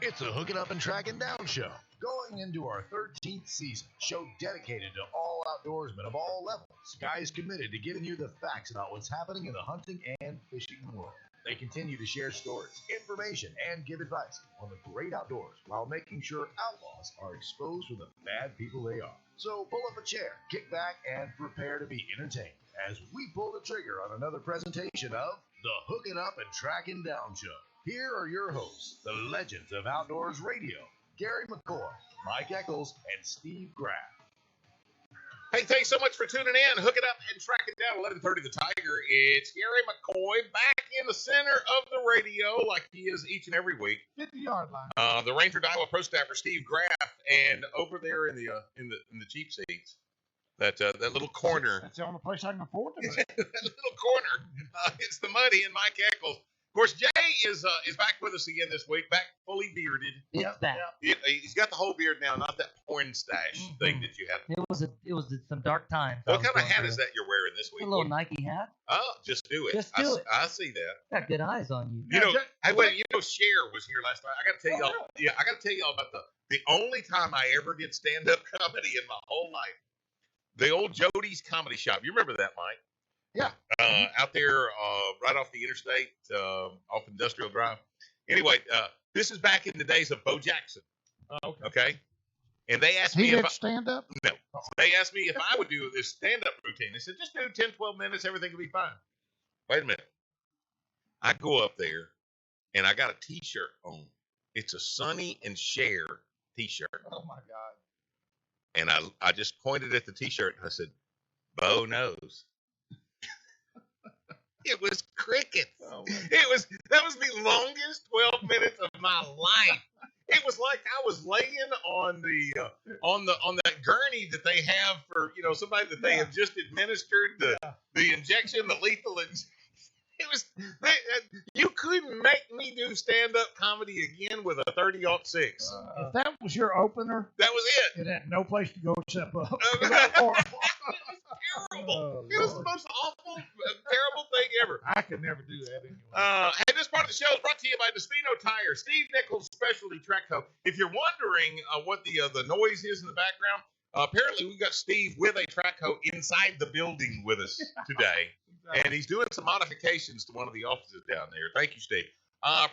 It's a Hooking Up and Tracking Down show, going into our 13th season, show dedicated to all outdoorsmen of all levels. Guys committed to giving you the facts about what's happening in the hunting and fishing world. They continue to share stories, information, and give advice on the great outdoors while making sure outlaws are exposed for the bad people they are. So pull up a chair, kick back, and prepare to be entertained as we pull the trigger on another presentation of the Hooking Up and Tracking Down show. Here are your hosts, the legends of outdoors radio, Gary McCoy, Mike Eccles, and Steve Graff. Hey, thanks so much for tuning in. Hook it up and track it down. 11:30 The Tiger. It's Gary McCoy back in the center of the radio like he is each and every week. 50-yard line. The Ranger Iowa Pro Staffer Steve Graff, and over there in the cheap seats, that little corner. That's the only place I can afford to. That little corner. It's the Muddy and Mike Eccles. Of course, Jay is back with us again this week, back fully bearded. It's back. He's got the whole beard now, not that porn stash thing that you had. It was some dark times. What kind of hat is that you're wearing this week? A little Nike hat. Oh, just do it. Just do it. I see that. Got good eyes on you. You know, Cher was here last night. I got to tell y'all. Yeah, I got to tell y'all about the only time I ever did stand-up comedy in my whole life. The old Jody's Comedy Shop. You remember that, Mike? Yeah. Out there, right off the interstate, off Industrial Drive. Anyway, this is back in the days of Bo Jackson. Oh, Okay. And they asked me if stand up? No. They asked me if I would do this stand-up routine. They said, just do 10, 12 minutes. Everything will be fine. Wait a minute. I go up there, and I got a T-shirt on. It's a Sonny and Cher T-shirt. Oh, my God. And I just pointed at the T-shirt, and I said, Bo knows. It was crickets. Oh, that was the longest 12 minutes of my life. It was like I was laying on that gurney that they have for somebody that they have just administered the injection, the lethal. It was you couldn't make me do stand-up comedy again with a 30-06. If that was your opener, That was it. it had no place to go except up. It was terrible. It was the most awful, terrible thing ever. I could never do that anyway. And this part of the show is brought to you by Despino Tire, Steve Nichols Specialty Track Co. If you're wondering what the noise is in the background, apparently we've got Steve with a track hoe inside the building with us today. And he's doing some modifications to one of the offices down there. Thank you, Steve.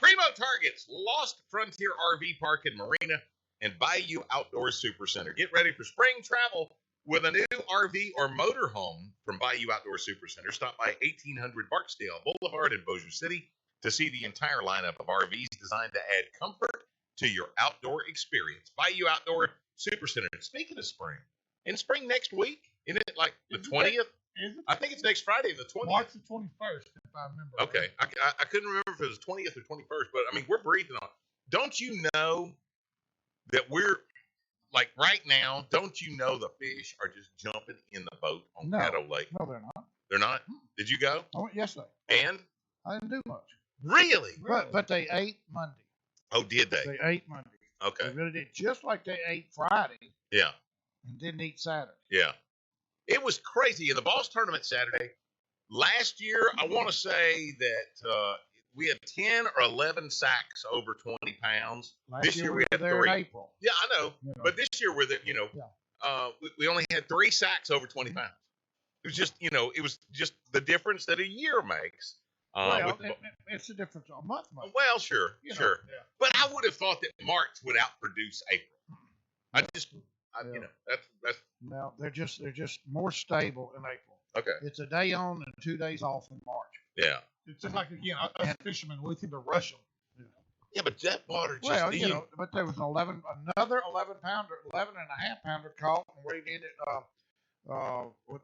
Primo Targets, Lost Frontier RV Park and Marina, and Bayou Outdoor Super Center. Get ready for spring travel with a new RV or motorhome from Bayou Outdoor Super Center. Stop by 1800 Barksdale Boulevard in Bossier City to see the entire lineup of RVs designed to add comfort to your outdoor experience. Bayou Outdoor Super Center. Speaking of spring, in spring next week, isn't it like the 20th? Is it? I think it's next Friday, the 20th. March the 21st, if I remember. Okay. I couldn't remember if it was 20th or 21st, but I mean, we're breathing on it. Don't you know that we're, like right now, don't you know the fish are just jumping in the boat on Caddo Lake? No, they're not. They're not? Did you go? I went yesterday. And? I didn't do much. Really? But they ate Monday. Oh, did they? They ate Monday. Okay. They really did. Just like they ate Friday Yeah. and didn't eat Saturday. Yeah. It was crazy. In the Boss Tournament Saturday, last year, I want to say that we had 10 or 11 sacks over 20 pounds. This year we had there 3. In April. Yeah, I know. But this year we're there, we only had 3 sacks over 20 pounds. It was just, it was just the difference that a year makes. Well, it's the difference a month. Well, sure. Yeah. But I would have thought that March would outproduce April. That's No, they're just more stable in April. okay. It's a day on and 2 days off in March. Yeah. It's just like, again, us fishermen looking to rush them. Yeah, but that water just... Well, but there was another 11 and a half pounder caught and weighed in at with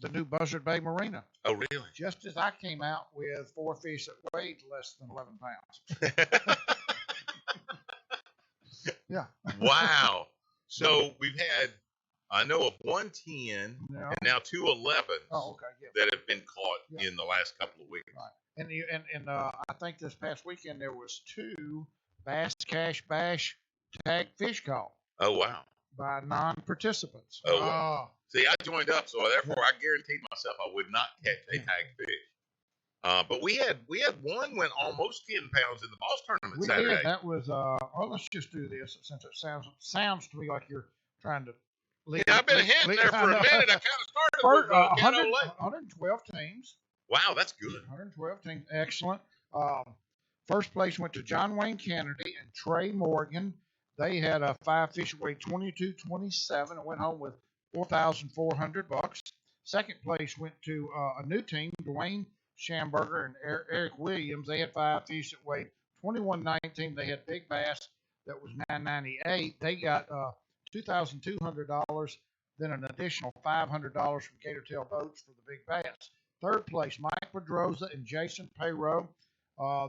the new Buzzard Bay Marina. Oh, really? Just as I came out with 4 fish that weighed less than 11 pounds. Yeah. Wow. So we've had, I know of 1 10 and now 2 11s that have been caught in the last couple of weeks. Right. And I think this past weekend there was 2 Bass Cash Bash tag fish caught. Oh, wow. By non-participants. Oh, wow. See, I joined up, so therefore I guaranteed myself I would not catch a tag fish. But we had one went almost 10 pounds in the boss tournament We Saturday. did. That was well. Let's just do this since it sounds to me like you're trying to. Yeah, I've been hinting there for a minute. I kind of started First, with Caddo Lake. 112 teams. Wow, that's good. 112 teams. Excellent. First place went to John Wayne Kennedy and Trey Morgan. They had a 5-fish weight 22-27 and went home with $4,400. Second place went to a new team, Dwayne Schamberger and Eric Williams. They had 5 fish that weighed 21-19. They had big bass that was $9.98. They got $2,200, then an additional $500 from Gatortail Boats for the big bass. Third place, Mike Pedroza and Jason Payro.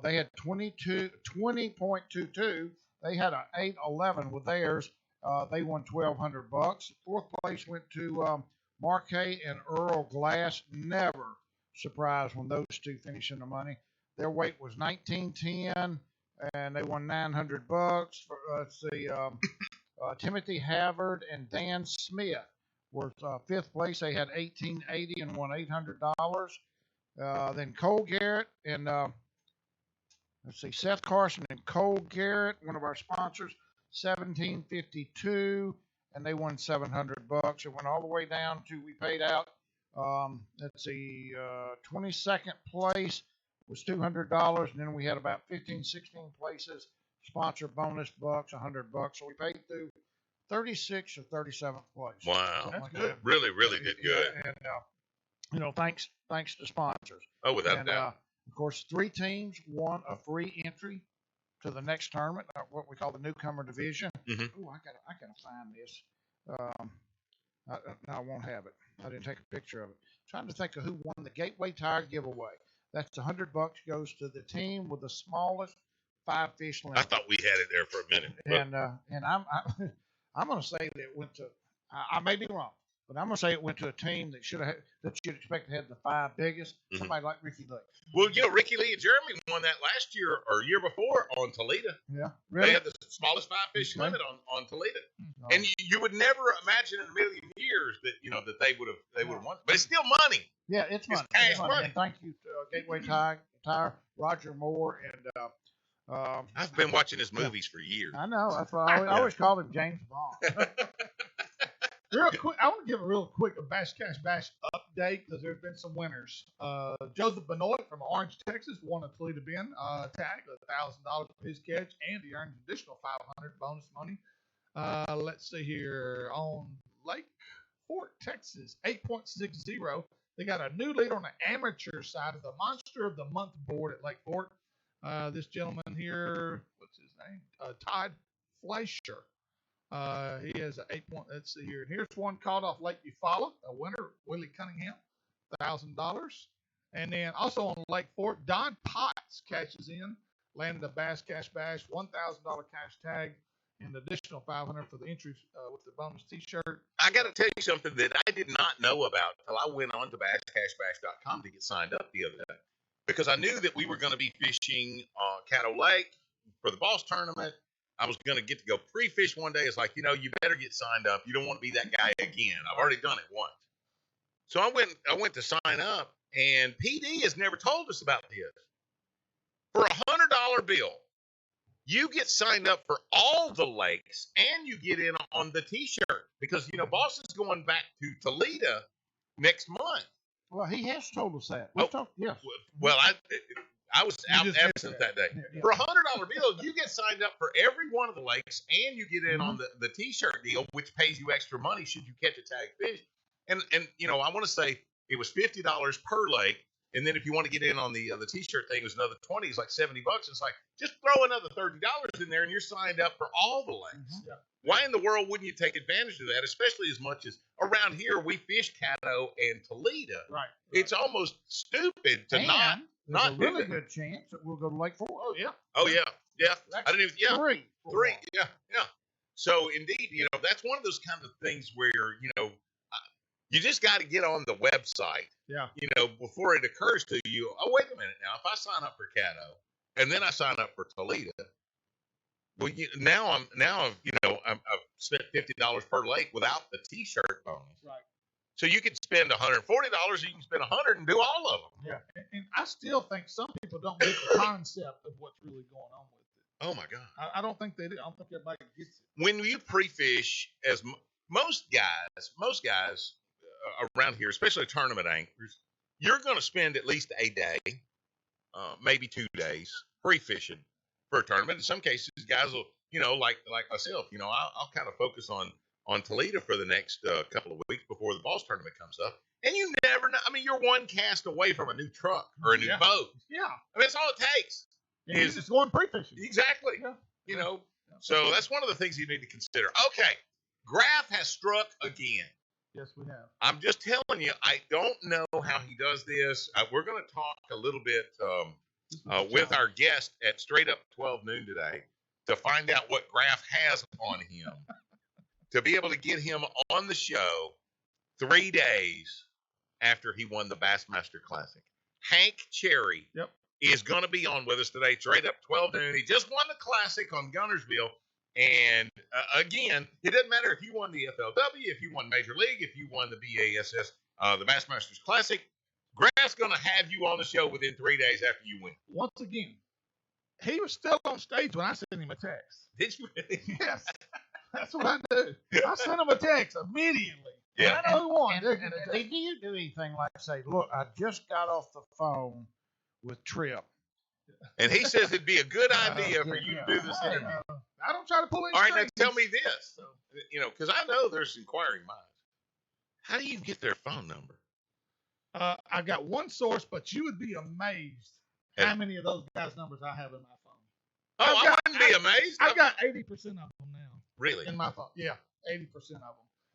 They had 20.22. They had an 8.11 with theirs. They won $1,200. Fourth place went to Marquet and Earl Glass. Never surprised when those two finished in the money. Their weight was 19.10, and they won $900. Let's see, Timothy Havard and Dan Smith were fifth place. They had 18.80 and won $800. Then Cole Garrett and let's see, Seth Carson and Cole Garrett, one of our sponsors, 17.52, and they won $700. It went all the way down to we paid out. Let's see, 22nd place was $200, and then we had about 15, 16 places sponsor bonus bucks, $100. So we paid through 36th or 37th place. Wow, that's good. Really, really did good. And thanks to sponsors. Oh, without doubt. Of course, 3 teams won a free entry to the next tournament, what we call the newcomer division. Mm-hmm. Oh, I gotta find this. I won't have it. I didn't take a picture of it. Trying to think of who won the Gateway Tire giveaway. That's $100 goes to the team with the smallest 5-fish limit. I thought we had it there for a minute. And I'm going to say that it went to. I may be wrong, but I'm going to say it went to a team that you'd expect to have the 5 biggest. Mm-hmm. Somebody like Ricky Lee. Well, Ricky Lee and Jeremy won that last year or year before on Toledo. Yeah, really. They had the smallest 5-fish limit on Toledo, Oh. and you would never imagine in a million years that that they would have won. But it's still money. Yeah, it's money. Cash money. And thank you to Gateway Tire, Roger Moore, and I've been watching his movies for years. I know. That's why I always called him James Bond. Real quick, I want to give a real quick Bash Cash Bash update because there's been some winners. Joseph Benoit from Orange, Texas, won a Toledo Bend tag of $1,000 for his catch, and he earned additional $500 bonus money. Let's see here on Lake Fort, Texas, 8.60. They got a new leader on the amateur side of the Monster of the Month board at Lake Fort. This gentleman here, what's his name? Todd Fleischer. He has an 8 point. Let's see here. And here's one called off Lake Eufaula, a winner, Willie Cunningham, $1,000. And then also on Lake Fort, Don Potts cashes in, landed a Bass Cash Bash, $1,000 cash tag, and additional $500 for the entries with the bonus T-shirt. I got to tell you something that I did not know about until I went on to basscashbash.com to get signed up the other day, because I knew that we were going to be fishing Caddo Lake for the boss tournament. I was going to get to go pre-fish one day. It's like, you better get signed up. You don't want to be that guy again. I've already done it once. So I went to sign up, and PD has never told us about this. For $100 bill, you get signed up for all the lakes, and you get in on the T-shirt because, Boss is going back to Toledo next month. Well, he has told us that. Yes. Well, I was absent that day. Yeah. For $100 bill, you get signed up for every one of the lakes, and you get in on the T-shirt deal, which pays you extra money should you catch a tag fish. And I want to say it was $50 per lake, and then if you want to get in on the T-shirt thing, it was another $20. It's like $70. It's like just throw another $30 in there, and you're signed up for all the lakes. Mm-hmm. Yeah. Why in the world wouldn't you take advantage of that? Especially as much as around here we fish Caddo and Toledo. Right. It's almost stupid to And not there's a really do that. good chance that we'll go to Lake Fort. Oh, yeah. Oh yeah. I didn't even. Yeah. Three. Yeah. So indeed, that's one of those kind of things where you just got to get on the website. Yeah. Before it occurs to you. Oh, wait a minute now. If I sign up for Caddo and then I sign up for Toledo, well, I've spent $50 per lake without the T-shirt bonus. Right. So you could spend $140, you can spend $100 and do all of them. Yeah, and I still think some people don't get the concept of what's really going on with it. Oh my God! I don't think they do. I don't think everybody gets it. When you pre-fish, as most guys around here, especially tournament anglers, you're going to spend at least a day, maybe 2 days pre-fishing for a tournament. In some cases, guys will, like myself, I'll kind of focus on Toledo for the next couple of weeks before the Boss tournament comes up. And you never know. I mean, you're one cast away from a new truck or a new boat. Yeah. I mean, that's all it takes. Yeah, he's just going pre-fishing. Exactly. Yeah. So that's one of the things you need to consider. Okay. Graf has struck again. Yes, we have. I'm just telling you, I don't know how he does this. We're going to talk a little bit with our guest at straight up 12 noon today to find out what Graf has on him to be able to get him on the show 3 days after he won the Bassmaster Classic. Hank Cherry is going to be on with us today, straight up 12 noon. He just won the Classic on Gunnersville. And again, it doesn't matter if you won the FLW, if you won Major League, if you won the BASS, the Bassmasters Classic, Graf's going to have you on the show within 3 days after you win. Once again, he was still on stage when I sent him a text. Did you really? Yes. That's what I do. I sent him a text immediately. Yeah. I know who won. And do you do anything like say, look, I just got off the phone with Tripp. And he says it'd be a good idea for you to do this interview. I don't try to pull any All right, now strings. tell me this. Because I know there's inquiring minds. How do you get their phone number? I got one source, but you would be amazed how many of those guys' numbers I have in my phone. Oh, I wouldn't be amazed. I've got 80% of them now. Really? In my phone. Yeah, 80% of them.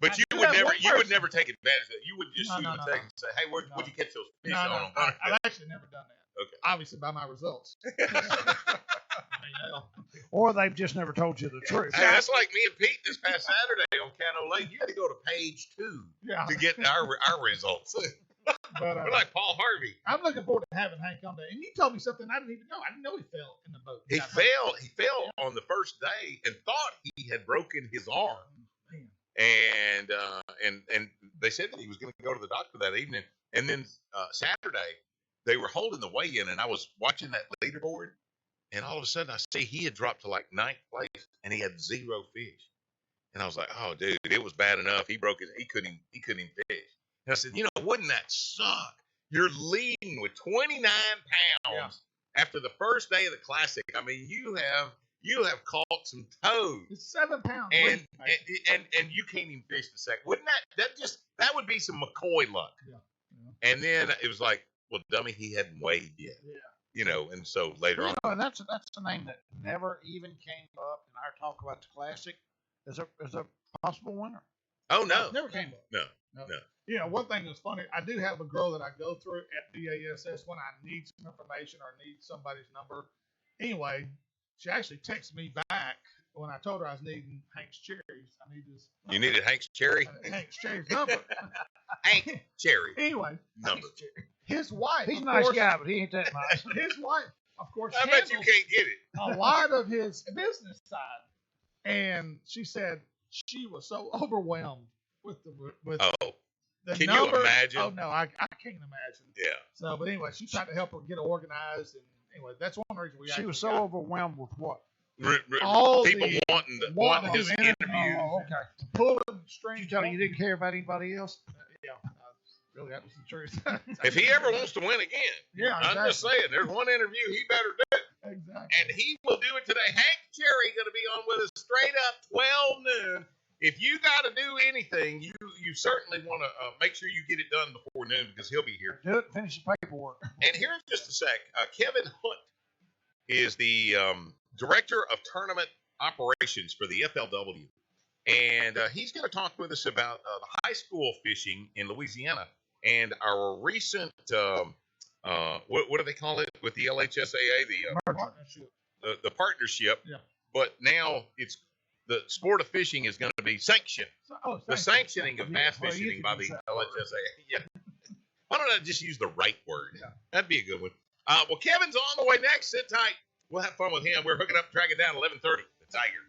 But you would never take advantage of it. You would just shoot them a text and say, hey, where'd you catch those fish on? I've actually never done that. Okay. Obviously by my results. Or they've just never told you the truth. Hey, that's like me and Pete this past Saturday on Cano Lake. You had to go to page 2 to get our results. But, we're like Paul Harvey. I'm looking forward to having Hank on there. And you told me something I didn't even know. I didn't know he fell in the boat. He fell on the first day and thought he had broken his arm. And they said that he was going to go to the doctor that evening. And then Saturday, they were holding the weigh-in, and I was watching that leaderboard, and all of a sudden I see he had dropped to like 9th place, and he had 0 fish. And I was like, oh, dude, it was bad enough. He couldn't even fish. And I said, wouldn't that suck? You're leading with 29 pounds after the first day of the Classic. I mean, you have caught some toads. It's 7 pounds. And you can't even fish the second. Wouldn't that would be some McCoy luck? Yeah. And then it was like, well, dummy, he hadn't weighed yet. Yeah. And so later on. And that's a name that never even came up in our talk about the Classic as a possible winner. Oh no. Never came up. No. One thing that's funny, I do have a girl that I go through at BASS when I need some information or need somebody's number. Anyway, she actually texted me back when I told her I was needing Hank's cherries. I need this. You needed Hank's cherry? Hank's cherries number. Hank Cherry. Anyway, number. His wife. He's a nice guy, but he ain't that nice. His wife, of course, I bet you can't get it. a lot of his business side. And she said she was so overwhelmed with the can number. You imagine? Oh no, I can't imagine. Yeah. So, but anyway, she tried to help her get organized, and anyway, that's one reason we. She was so overwhelmed with what? All people the wanting to do interviews. Oh, okay. Pulling strings. Did you tell her you didn't care about anybody else? Yeah. Really, that was the truth. If he ever wants to win again, exactly. I'm just saying, there's one interview he better do. Exactly. And he will do it today. Hank Cherry going to be on with us straight up 12 noon. If you got to do anything, you certainly want to make sure you get it done before noon because he'll be here. Do it. Finish the paperwork. And here in just a sec, Kevin Hunt is the director of tournament operations for the FLW. And he's going to talk with us about the high school fishing in Louisiana and our recent, what do they call it with the LHSAA? The partnership. Yeah. But now it's the sport of fishing is going to be sanctioned. The sanctioning of bass fishing by the LHSAA. Yeah. Why don't I just use the right word? Yeah. That'd be a good one. Well, Kevin's on the way next. Sit tight. We'll have fun with him. We're hooking up, tracking down 11:30. The Tiger.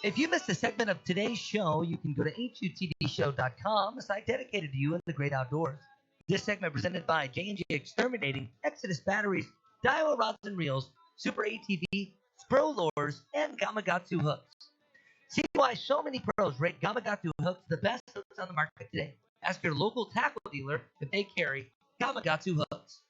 If you missed a segment of today's show, you can go to HUTDshow.com, a site dedicated to you and the great outdoors. This segment presented by J&J Exterminating, Exodus Batteries, Daiwa Rods and Reels, Super ATV, Spro Lures, and Gamakatsu Hooks. See why so many pros rate Gamakatsu Hooks the best hooks on the market today. Ask your local tackle dealer if they carry Gamakatsu Hooks.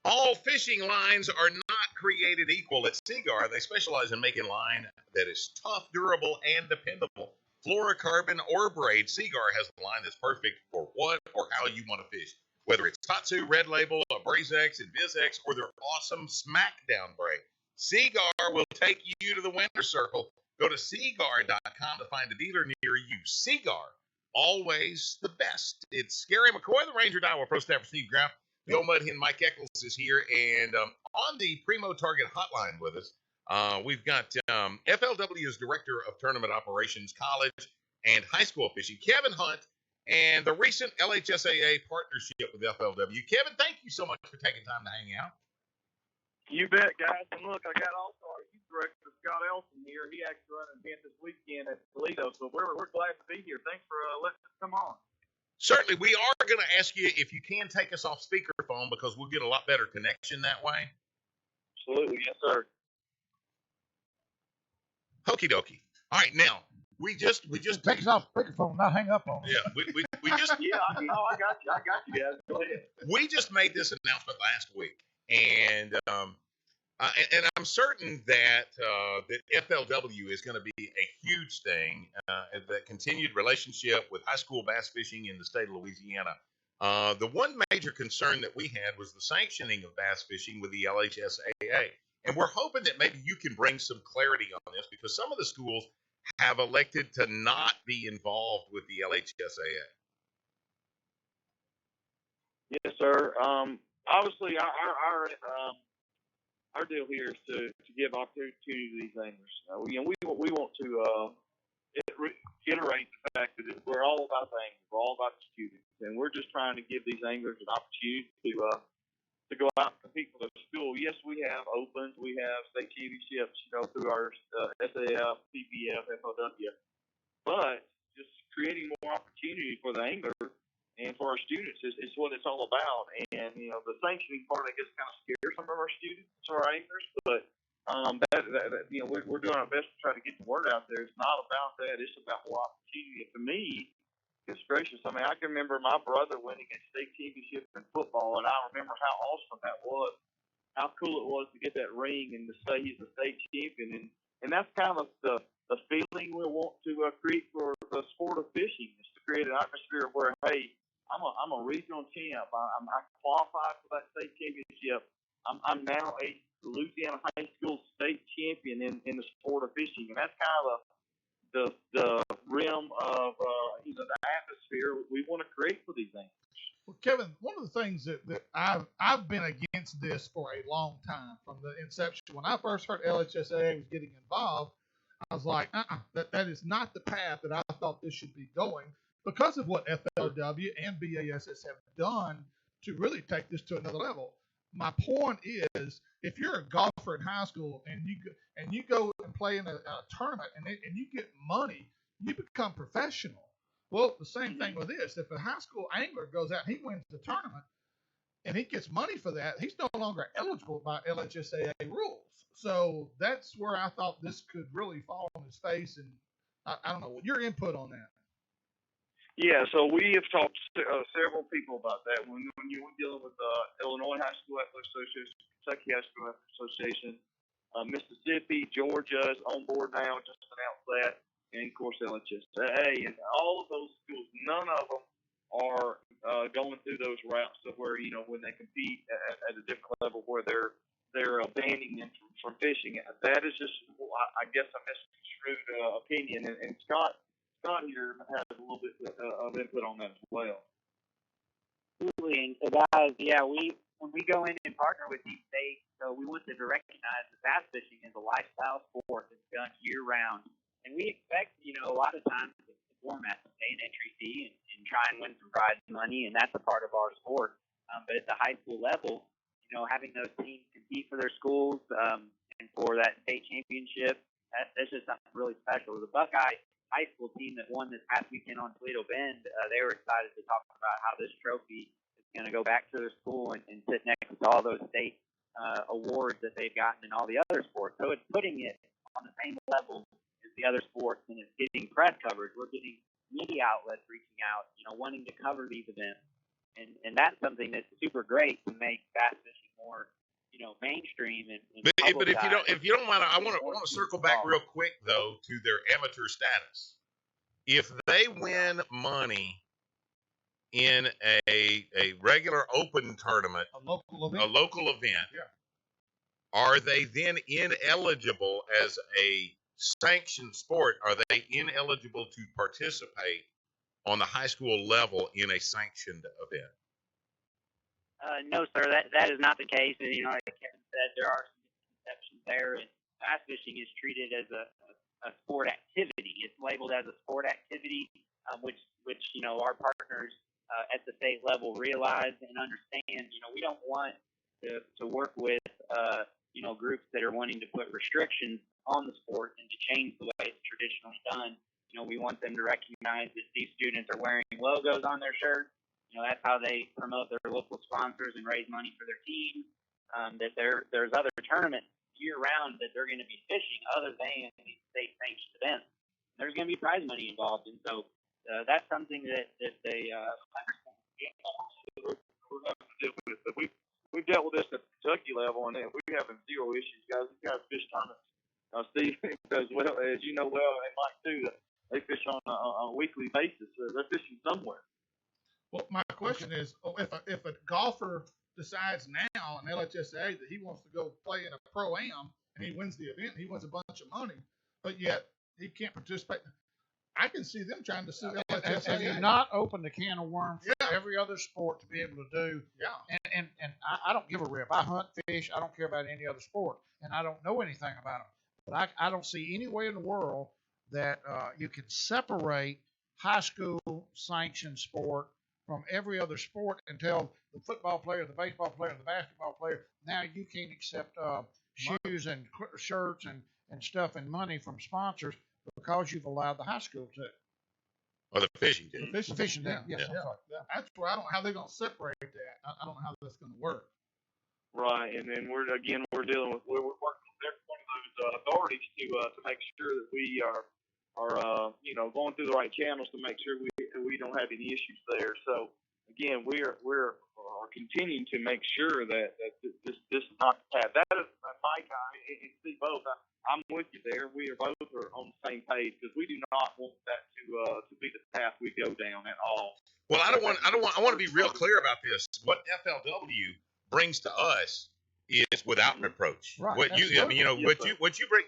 All fishing lines are not created equal at Seagar. They specialize in making line that is tough, durable, and dependable. Fluorocarbon or braid, Seagar has a line that's perfect for what or how you want to fish. Whether it's Tatsu, Red Label, AbrazeX, InvizX, or their awesome Smackdown braid, Seagar will take you to the winner's circle. Go to Seagar.com to find a dealer near you. Seagar, always the best. It's Gary McCoy, the Ranger Iowa Pro Staff for Steve Graff. The old Mud Hen Mike Eccles is here, and on the Primo Target hotline with us, we've got FLW's Director of Tournament Operations, College and High School Fishing, Kevin Hunt, and the recent LHSAA partnership with FLW. Kevin, thank you so much for taking time to hang out. You bet, guys. And look, I got also our youth director, Scott Elson, here. He actually run an event this weekend at Toledo, so we're glad to be here. Thanks for letting us come on. Certainly, we are going to ask you if you can take us off speakerphone because we'll get a lot better connection that way. Absolutely, yes, sir. Okie dokie. All right, now we just Take us off speakerphone, not hang up on it. yeah we just Yeah, I got you guys. Go ahead. we just made this announcement last week, and I'm certain that that FLW is going to be a huge thing. That continued relationship with high school bass fishing in the state of Louisiana. The one major concern that we had was the sanctioning of bass fishing with the LHSAA, and we're hoping that maybe you can bring some clarity on this because some of the schools have elected to not be involved with the LHSAA. Yes, sir. Obviously, our deal here is to give opportunity to these anglers. We want to iterate the fact that we're all about the anglers. We're all about the students, and we're just trying to give these anglers an opportunity to go out and compete for the school. Yes, we have opens, we have state championships, through our SAF, CPF, FLW, but just creating more opportunity for the angler and for our students is what it's all about. And, the sanctioning part, I guess, kind of scares some of our students or our anglers, but we're doing our best to try to get the word out there. It's not about that. It's about more opportunity. And to me, it's gracious. I mean, I can remember my brother winning a state championship in football, and I remember how awesome that was, how cool it was to get that ring and to say he's a state champion. And that's kind of the feeling we want to create for the sport of fishing, is to create an atmosphere where, hey, I'm a regional champ. I qualified for that state championship. I'm now a Louisiana high school state champion in the sport of fishing, and that's kind of the realm of the atmosphere we want to create for these things. Well, Kevin, one of the things that I've been against this for a long time from the inception. When I first heard LHSAA was getting involved, I was like, that is not the path that I thought this should be going, because of what FLW and BASS have done to really take this to another level. My point is, if you're a golfer in high school and you go and play in a tournament and you get money, you become professional. Well, the same thing with this. If a high school angler goes out, he wins the tournament, and he gets money for that, he's no longer eligible by LHSAA rules. So that's where I thought this could really fall on his face. And I don't know your input on that. Yeah, so we have talked to several people about that. When you were dealing with Illinois High School Athletic Association, Kentucky High School Athletic Association, Mississippi, Georgia is on board now, just announced that, and of course LHSAA, and all of those schools, none of them are going through those routes of where, when they compete at a different level where they're banning them from fishing. That is just, I guess, a misconstrued opinion, and Scott here has a little bit of input on that as well. Absolutely, and so guys, when we go in and partner with these states, so we want to recognize that bass fishing is a lifestyle sport that's done year round, and we expect, a lot of times the format to pay an entry fee and try and win some prize money, and that's a part of our sport. But at the high school level, having those teams compete for their schools and for that state championship, That's just something really special. The Buckeye high school team that won this past weekend on Toledo Bend, they were excited to talk about how this trophy is going to go back to their school and sit next to all those state awards that they've gotten in all the other sports. So it's putting it on the same level as the other sports, and it's getting press coverage. We're getting media outlets reaching out, wanting to cover these events. And that's something that's super great to make bass fishing more, mainstream and But if you don't mind, I want to circle back real quick though to their amateur status. If they win money in a regular open tournament, A local event, Yeah. are they then ineligible as a sanctioned sport? Are they ineligible to participate on the high school level in a sanctioned event? No, sir, that is not the case. And, like Kevin said, there are some exceptions there. And bass fishing is treated as a sport activity. It's labeled as a sport activity, which our partners at the state level realize and understand. We don't want to work with groups that are wanting to put restrictions on the sport and to change the way it's traditionally done. We want them to recognize that these students are wearing logos on their shirts. That's how they promote their local sponsors and raise money for their teams. That there's other tournaments year-round that they're going to be fishing other than these state-sanctioned events. There's going to be prize money involved, and so that's something that they understand. We're having to deal with it. But we've dealt with this at the Kentucky level, and we're having zero issues, guys. We got fish tournaments. Steve, as well as you know well, and Mike too, they fish on a weekly basis. They're fishing somewhere. Well, my question is, if a golfer decides now in LHSA that he wants to go play in a pro-am and he wins the event, he wins a bunch of money, but yet he can't participate. I can see them trying to sue LHSA. Have you not opened a can of worms for Yeah. every other sport to be able to do? Yeah. And I don't give a rip. I hunt, fish. I don't care about any other sport, and I don't know anything about them. But I don't see any way in the world that you can separate high school sanctioned sport from every other sport and tell the football player, the baseball player, the basketball player, now you can't accept shoes and shirts and stuff and money from sponsors because you've allowed the high school to. Or the fishing team? The Fishing team, yes. Yeah. That's where I don't know how they're going to separate that. I don't know how that's going to work. Right, and then we're dealing with we're working with every one of those authorities to make sure that we are going through the right channels to make sure we don't have any issues there. So again, we're continuing to make sure that this is not the path. That is Mike and Steve both. I'm with you there. We are both on the same page because we do not want that to be the path we go down at all. Well, I want to be real clear about this. What FLW brings to us is without reproach. Right. What you bring,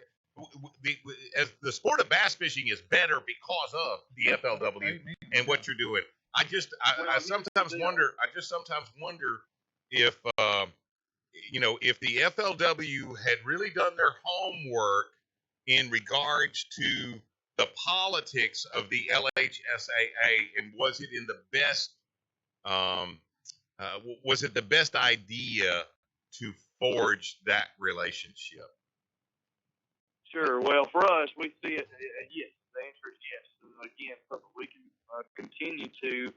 as the sport of bass fishing is better because of the FLW and what you're doing. I sometimes wonder if if the FLW had really done their homework in regards to the politics of the LHSAA, and was it in the best was it the best idea to forge that relationship? Sure. Well, for us, we see it. Yes, the answer is yes. Again, so we can continue to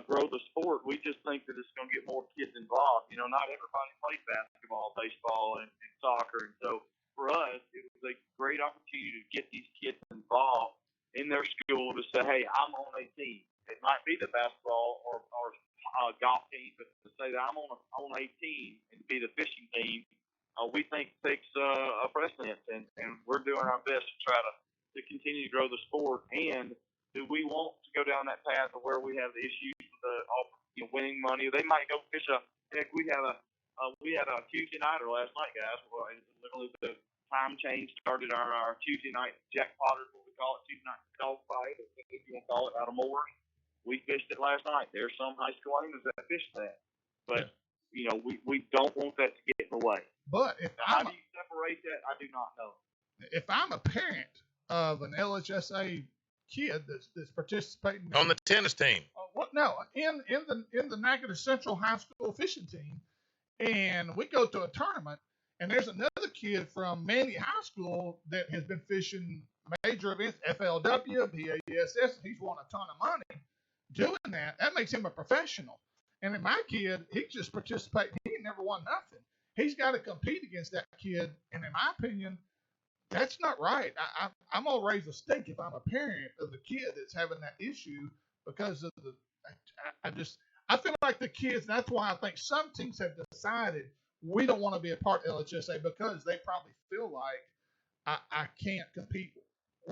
grow the sport. We just think that it's going to get more kids involved. Not everybody plays basketball, baseball, and soccer, and so for us, it was a great opportunity to get these kids involved in their school to say, "Hey, I'm on a team." It might be the basketball or golf team, but to say that I'm on a team and to be the fishing team, we think takes a precedence, and we're doing our best to try to continue to grow the sport. And do we want to go down that path of where we have the issues with winning money? They might go fish heck, we had a Tuesday nighter last night, guys. Well, literally the time change started our Tuesday night jackpot, is what we call it, Tuesday night dog fight, if you want to call it, out of Moores. We fished it last night. There's some high school owners that fish that, but we don't want that to get in the way. But how do you separate that? I do not know. If I'm a parent of an LHSA kid that's participating On the tennis team. In the Natchitoches Central High School fishing team, and we go to a tournament, and there's another kid from Manny High School that has been fishing major events, FLW, BASS, and he's won a ton of money doing that. That makes him a professional. And then my kid, he just participated. He never won nothing. He's got to compete against that kid. And in my opinion, that's not right. I'm gonna raise a stink if I'm a parent of the kid that's having that issue because of the. I feel like the kids. That's why I think some teams have decided we don't want to be a part of LHSA because they probably feel like I can't compete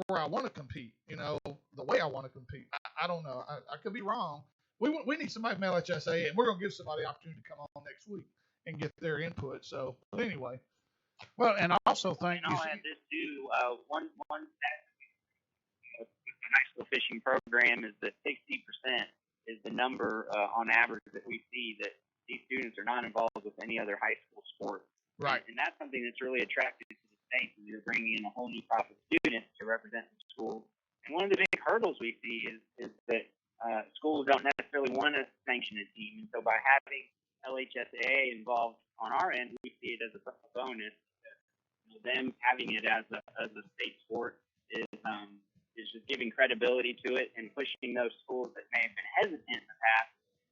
where I want to compete. The way I want to compete. I don't know. I could be wrong. We need somebody from LHSA, and we're gonna give somebody the opportunity to come on next week and get their input. So, but anyway. Well, and I also think And I'll add this too. One stat with the high school fishing program is that 60% is the number on average that we see that these students are not involved with any other high school sport. Right. And that's something that's really attractive to the state, is you're bringing in a whole new crop of students to represent the school. And one of the big hurdles we see is that schools don't necessarily want to sanction a team. And so by having LHSAA involved on our end, we see it as a bonus. Them having it as a state sport is just giving credibility to it and pushing those schools that may have been hesitant in the past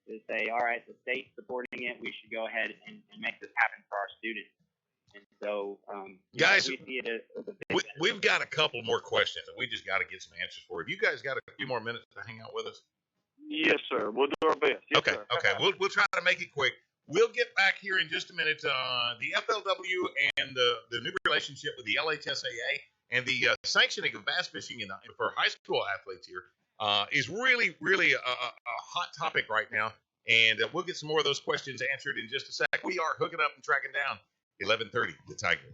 to say, all right, the state's supporting it, we should go ahead and make this happen for our students. And so, guys, we see it as a big we've got a couple more questions that we just got to get some answers for. Have you guys got a few more minutes to hang out with us? Yes, sir. We'll do our best. Yes, Okay, sir. okay. We'll try to make it quick. We'll get back here in just a minute. The FLW and the new relationship with the LHSAA and the sanctioning of bass fishing for high school athletes here is really, really a hot topic right now. And we'll get some more of those questions answered in just a sec. We are hooking up and tracking down 11:30, the Tiger.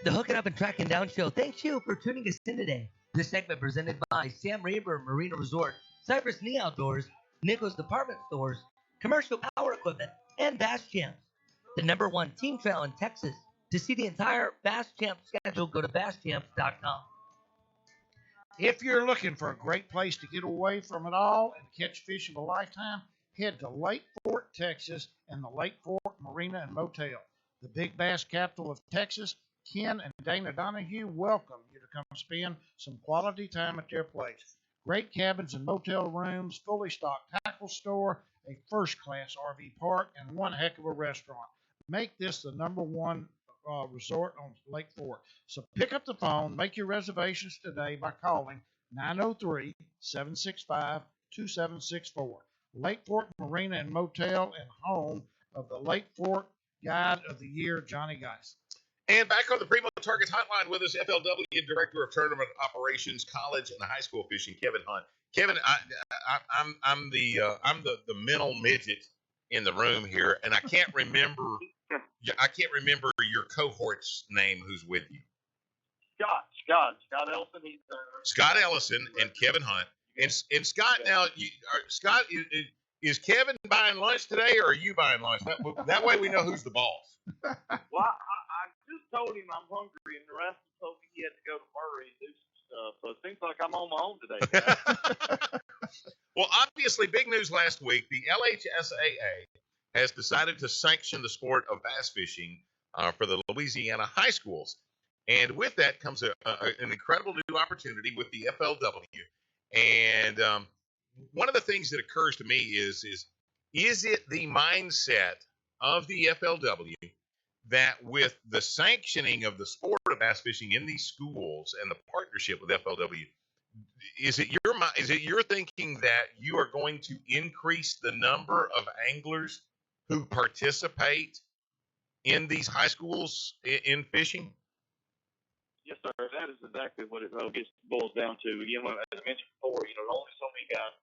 The Hooking Up and Tracking Down Show. Thanks you for tuning us in today. This segment presented by Sam Raber Marina Resort, Cypress Knee Outdoors, Nichols Department Stores, Commercial Power Equipment, and Bass Champs, the #1 team trail in Texas. To see the entire Bass Champs schedule, go to BassChamps.com. if you're looking for a great place to get away from it all and catch fish of a lifetime, head to Lake Fork, Texas, and the Lake Fork Marina and Motel, the big bass capital of Texas. Ken and Dana Donahue welcome you to come spend some quality time at their place. Great cabins and motel rooms, fully stocked tackle store, a first-class RV park, and one heck of a restaurant. Make this the #1 resort on Lake Fork. So pick up the phone, make your reservations today by calling 903-765-2764. Lake Fork Marina and Motel and home of the Lake Fork Guide of the Year, Johnny Geis. And back on the Primo Targets Hotline with us, FLW Director of Tournament Operations, College and High School Fishing, Kevin Hunt. Kevin, I'm the mental midget in the room here, and I can't remember your cohort's name who's with you. Scott Ellison. He's Scott Ellison and Kevin Hunt. And Scott, now, Scott, is Kevin buying lunch today, or are you buying lunch? That way we know who's the boss. Well, I just told him I'm hungry, and the rest told me he had to go to Murray and do some stuff. So it seems like I'm on my own today. Well, obviously, big news last week. The LHSAA has decided to sanction the sport of bass fishing for the Louisiana high schools. And with that comes an incredible new opportunity with the FLW. And one of the things that occurs to me is it the mindset of the FLW that with the sanctioning of the sport of bass fishing in these schools and the partnership with FLW, is it your thinking that you are going to increase the number of anglers who participate in these high schools in fishing? Yes, sir. That is exactly what it boils down to. Again, as I mentioned before, only so many guys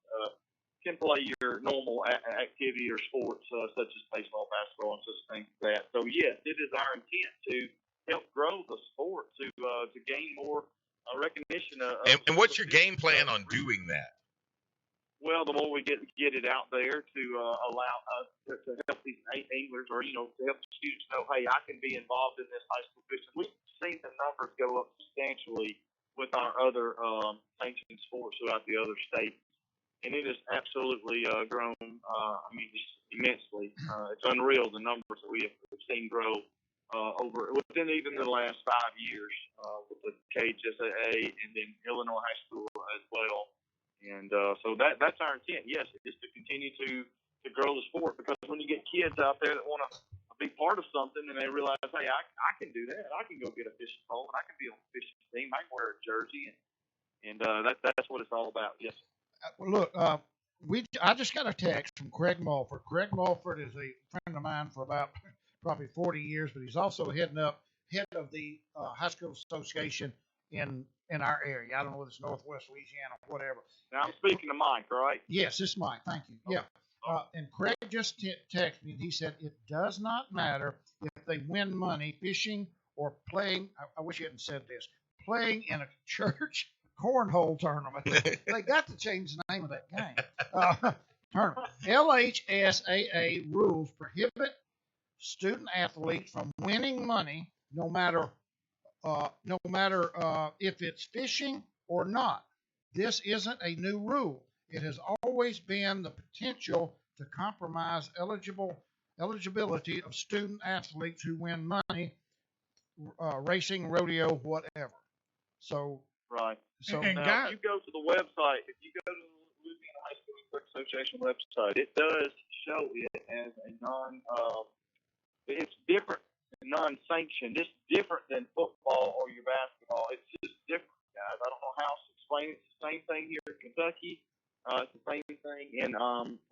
can play your normal activity or sports such as baseball, basketball, and such things as that. So yes, it is our intent to help grow the sport to gain more recognition. And what's your game plan on doing that? Well, the more we get it out there to allow us to help these anglers, or to help the students know, hey, I can be involved in this high school fishing. We've seen the numbers go up substantially with our other sanctioned sports throughout the other states, and it has absolutely grown. Just immensely. It's unreal the numbers that we have seen grow within even the last 5 years with the KHSAA and then Illinois high school as well. And so that's our intent, yes, is to continue to grow the sport, because when you get kids out there that want to be part of something and they realize, hey, I can do that. I can go get a fishing pole and I can be on the fishing team. I can wear a jersey, and that's what it's all about, yes. Look, I just got a text from Craig Mulford. Craig Mulford is a friend of mine for about probably 40 years, but he's also head of the high school association in our area. I don't know whether it's Northwest Louisiana or whatever. Now, I'm speaking to Mike, right? Yes, this is Mike. Thank you. Yeah. And Craig just texted me, and he said it does not matter if they win money fishing or playing. I wish he hadn't said this. Playing in a church cornhole tournament. They got to change the name of that game. Tournament. LHSAA rules prohibit student athletes from winning money, no matter if it's fishing or not. This isn't a new rule. It has always been the potential to compromise eligibility of student athletes who win money, racing, rodeo, whatever. So right. So and now, if you go to the website, if you go to the Louisiana High School Athletic Association website, it does show it as a it's different, non-sanctioned. It's different than football or your basketball. It's just different, guys. I don't know how else to explain it. It's the same thing here in Kentucky. It's the same thing in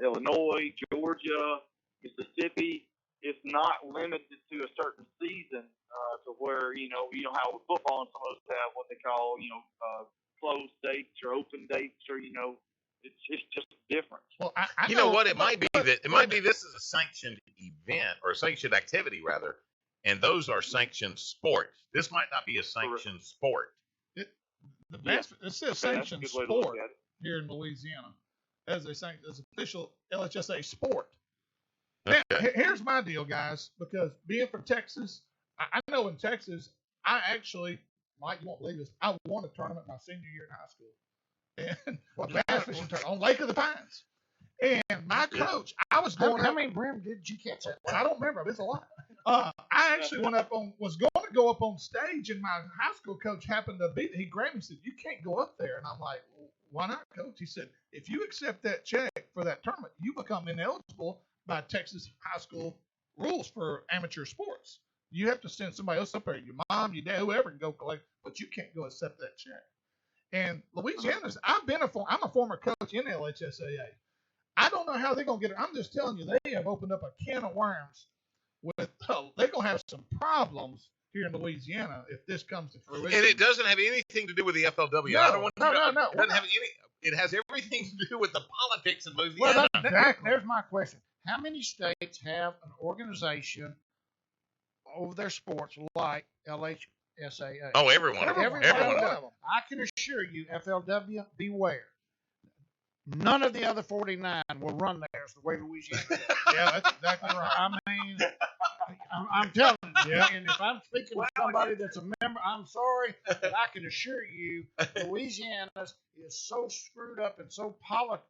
Illinois, Georgia, Mississippi. It's not limited to a certain season to where, how with football and some of us have what they call, closed dates or open dates, or, it's just different. Well, I know what it might be this is a sanctioned event, or a sanctioned activity rather, and those are sanctioned sports. This might not be a sanctioned sport. It says sanctioned sport here in Louisiana as official LHSA sport. Okay. Now, here's my deal, guys, because being from Texas, I know in Texas, I actually, Mike, you won't believe this, I won a tournament my senior year in high school. And a bass fishing tournament on Lake of the Pines. And my coach, I was going how many brim did you catch that? I don't remember. It's a lot. I actually was going to go up on stage, and my high school coach happened to he grabbed me and said, "You can't go up there." And I'm like, "Why not, coach?" He said, "If you accept that check for that tournament, you become ineligible by Texas high school rules for amateur sports. You have to send somebody else up there, your mom, your dad, whoever, can go collect, but you can't go accept that check." And Louisiana's, I'm a former coach in LHSAA. I don't know how they're going to get it. I'm just telling you, they have opened up a can of worms. They're going to have some problems here in Louisiana if this comes to fruition. And it doesn't have anything to do with the FLW. No, I don't want to. No. It doesn't have any. It has everything to do with the politics of Louisiana. Well, exactly. There's my question. How many states have an organization over their sports like SAA. Oh, everyone. Every Everyone. one of them. I can assure you, FLW, beware. None of the other 49 will run theirs the way Louisiana does. Yeah, that's exactly right. I mean, I'm telling you. Yeah. And if I'm speaking to somebody that's a member, I'm sorry, but I can assure you, Louisiana's is so screwed up and so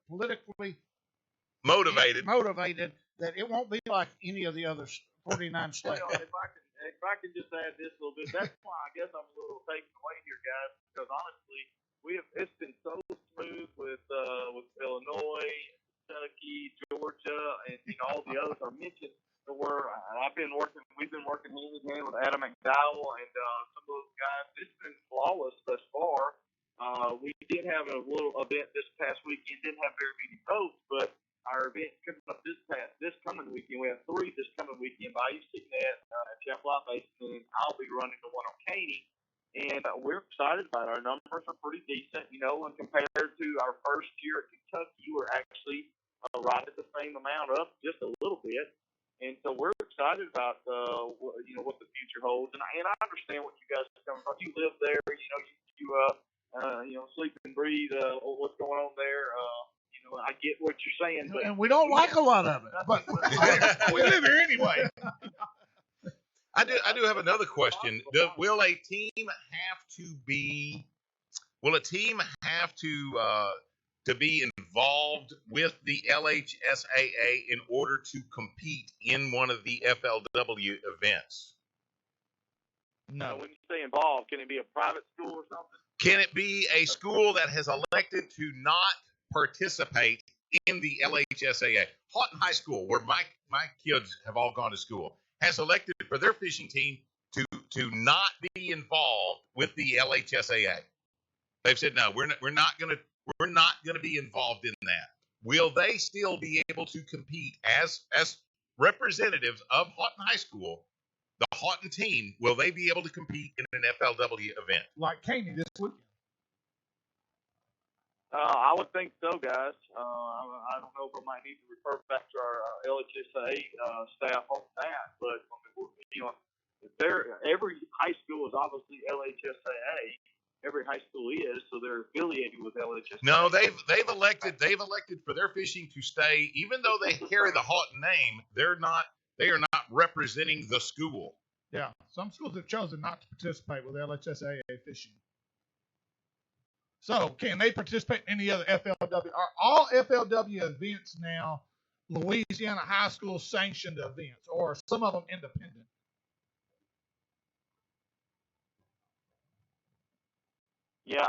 politically Motivated. that it won't be like any of the other 49 states. Well, if I can just add this a little bit, that's why I guess I'm a little taken away here, guys, because honestly, it's been so smooth with Illinois, Kentucky, Georgia, and all the others I mentioned. Where we've been working hand in hand with Adam McDowell and some of those guys. It's been flawless thus far. We did have a little event this past weekend. Didn't have very many votes, but our event coming up this coming weekend. We have 3 this coming weekend. Bayou Signet at Champlain Basin, and I'll be running the one on Caney. And we're excited about it. Our numbers are pretty decent, and compared to our first year at Kentucky, we're actually right at the same amount, up just a little bit. And so we're excited about what the future holds. And I understand what you guys are coming from. You live there, you sleep and breathe what's going on there. I get what you're saying, but And we don't like a lot of it, but We live here anyway. I do have another question. Will a team have to be involved with the LHSAA in order to compete in one of the FLW events? no. when you say involved, can it be a private school or something? Can it be a school that has elected to not participate in the LHSAA? Houghton High School, where my kids have all gone to school, has elected for their fishing team to not be involved with the LHSAA. They've said no, we're not going to be involved in that. Will they still be able to compete as representatives of Houghton High School? The Houghton team, will they be able to compete in an FLW event? Like Caney this weekend. I would think so, guys. I don't know if I might need to refer back to our LHSA staff on that, but every high school is obviously LHSAA. Every high school is, so they're affiliated with LHSAA. No, they've elected for their fishing to stay, even though they carry the Houghton name. They are not representing the school. Yeah, some schools have chosen not to participate with LHSAA fishing. So, can they participate in any other FLW? Are all FLW events now Louisiana high school sanctioned events, or are some of them independent? Yeah,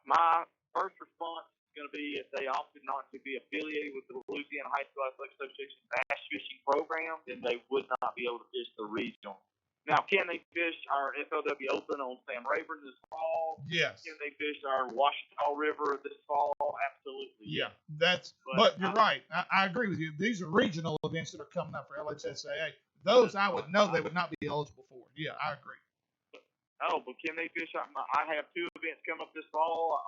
my first response is going to be if they opted not to be affiliated with the Louisiana High School Athletic Association bass fishing program, then they would not be able to fish the regional. Now, can they fish our FLW Open on Sam Rayburn this fall? Yes. Can they fish our Washita River this fall? Absolutely. Yeah, but you're right. I agree with you. These are regional events that are coming up for LHSAA. Those I would know they would not be eligible for. Yeah, I agree. Oh, but can they fish? I have 2 events coming up this fall.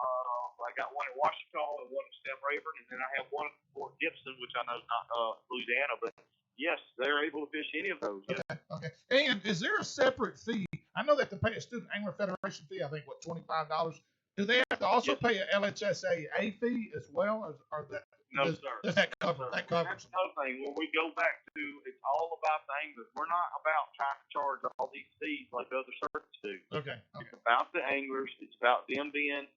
I got one at Washita and one at Sam Rayburn, and then I have one at Fort Gibson, which I know is not Louisiana, but yes, they're able to fish any of those. Yes. Okay. And is there a separate fee? I know they have to pay a Student Angler Federation fee. I think $25. Do they have to also pay an LHSAA fee as well, or that? No, does, sir. Does that cover? That covers. That's another thing. When we go back to, it's all about the anglers. We're not about trying to charge all these fees like other circuits do. Okay. It's about the anglers. It's about them being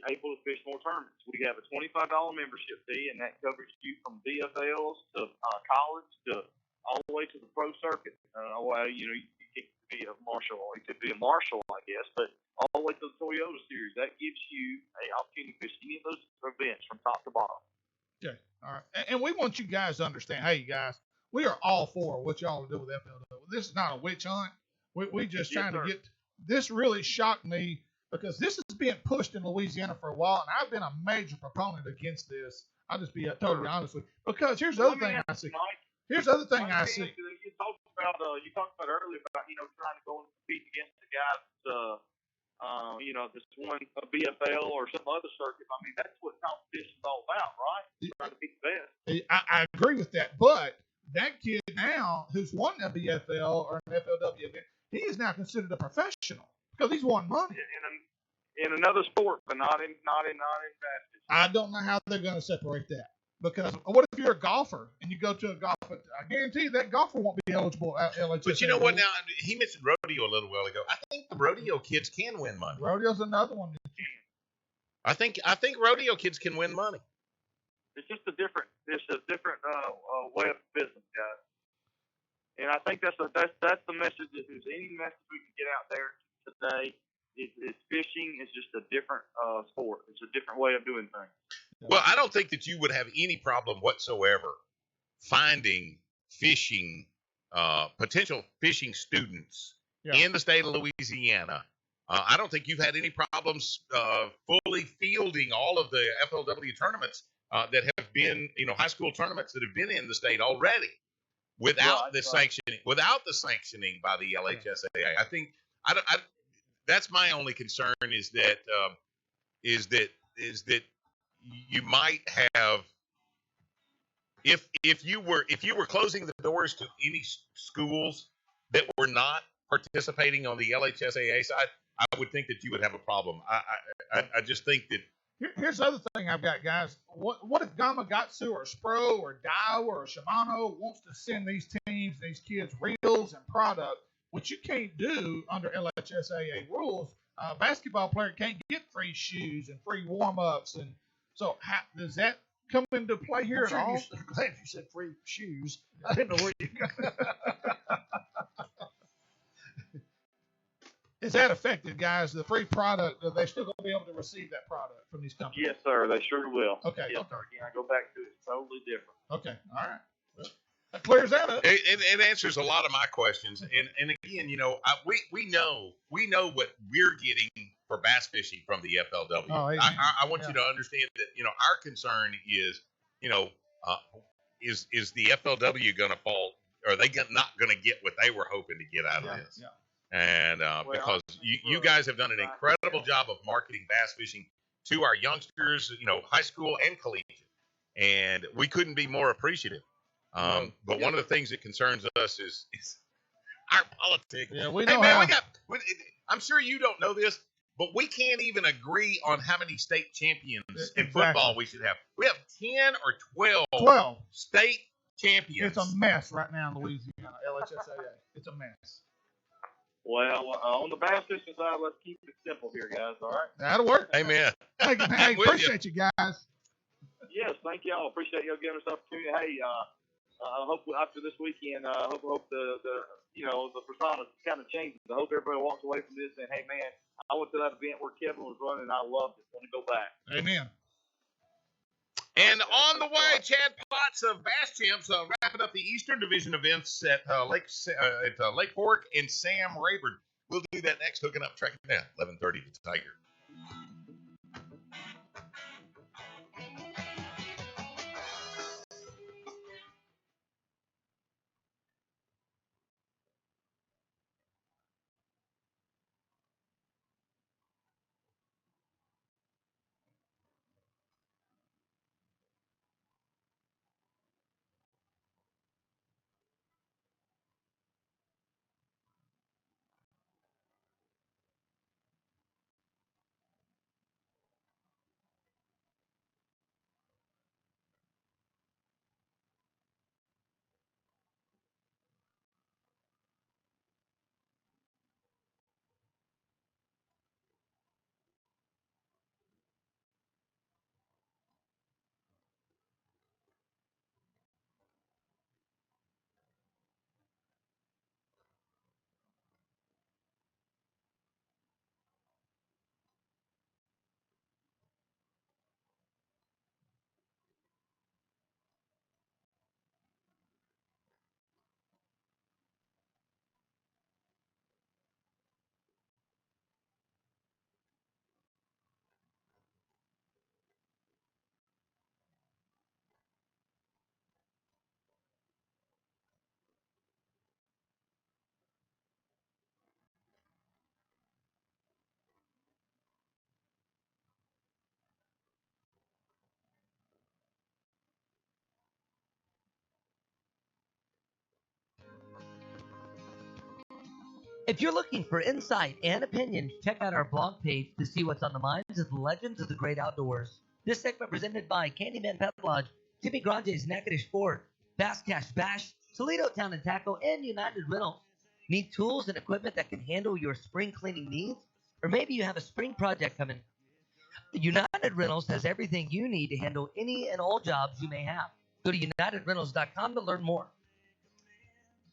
able to fish more tournaments. We have a $25 membership fee, and that covers you from VFLs to college to all the way to the pro circuit. You get to be a marshal, or you could be a marshal, I guess, but all the way to the Toyota Series. That gives you an opportunity to fish any of those events from top to bottom. Okay. All right. And we want you guys to understand, hey, guys, we are all for what y'all do with FLW. This is not a witch hunt. We just trying to get – this really shocked me because this is being pushed in Louisiana for a while, and I've been a major proponent against this. I'll just be totally honest with you. Because here's the other thing I see. Here's the other thing I see. You talked about earlier about trying to go and compete against the guys, this one a BFL or some other circuit. I mean, that's what competition's all about, right? Trying to be the best. I agree with that, but that kid now who's won a BFL or an FLW event he is now considered a professional because he's won money. In another sport, but not in basketball. I don't know how they're going to separate that. Because what if you're a golfer and you go to a golf? I guarantee you that golfer won't be eligible at LHSA. But you know what? Now he mentioned rodeo a little while ago. I think the rodeo kids can win money. Rodeo's another one. I think rodeo kids can win money. It's just a different way of business, guys. And I think that's the message. If there's any message we can get out there today, is fishing is just a different sport. It's a different way of doing things. Well, I don't think that you would have any problem whatsoever finding fishing potential fishing students in the state of Louisiana. I don't think you've had any problems fully fielding all of the FLW tournaments that have been, high school tournaments that have been in the state already without the sanctioning by the LHSAA. I think that's my only concern is that you might have if you were closing the doors to any schools that were not participating on the LHSAA side, I would think that you would have a problem. I just think that. Here's the other thing I've got, guys. What if Gamakatsu or Spro or Daiwa or Shimano wants to send these teams, these kids, reels and product, which you can't do under LHSAA rules? A basketball player can't get free shoes and free warm-ups. And so does that come into play here at all? I'm glad you said free shoes. I didn't know where you got that. Is that affected, guys? The free product, are they still going to be able to receive that product from these companies? Yes, sir. They sure will. Okay. Yes, sir. Again, I go back to it's totally different. Okay. All right. Well, that clears that up. It answers a lot of my questions. And again, we know what we're getting for bass fishing from the FLW. Oh, I want you to understand that, our concern is, is the FLW going to fall? Are they not going to get what they were hoping to get out of this? Yeah. And because you guys have done an incredible job of marketing bass fishing to our youngsters, high school and collegiate, and we couldn't be more appreciative. But one of the things that concerns us is our politics. Yeah, we hey know man, I'm sure you don't know this, but we can't even agree on how many state champions in football we should have. We have 10 or 12 state champions. It's a mess right now in Louisiana, LHSAA. It's a mess. Well, on the bass fishing side, let's keep it simple here, guys. All right. That'll work. Amen. Hey, appreciate you guys. Yes, thank y'all. Appreciate y'all giving us the opportunity. Hey, I hope after this weekend, I hope the persona kind of changes. I hope everybody walks away from this saying, "Hey, man, I went to that event where Kevin was running, and I loved it. Want to go back." Amen. And on the way, Chad Potts of Bass Champs wrapping up the Eastern Division events at Lake Fork and Sam Rayburn. We'll do that next, hooking up, tracking down 11:30 to Tiger. If you're looking for insight and opinion, check out our blog page to see what's on the minds of the legends of the great outdoors. This segment presented by Candyman Pet Lodge, Jimmy Grange's Natchitoches Ford, Bass Cash Bash, Toledo Town and Tackle, and United Rentals. Need tools and equipment that can handle your spring cleaning needs? Or maybe you have a spring project coming. United Rentals has everything you need to handle any and all jobs you may have. Go to UnitedRentals.com to learn more.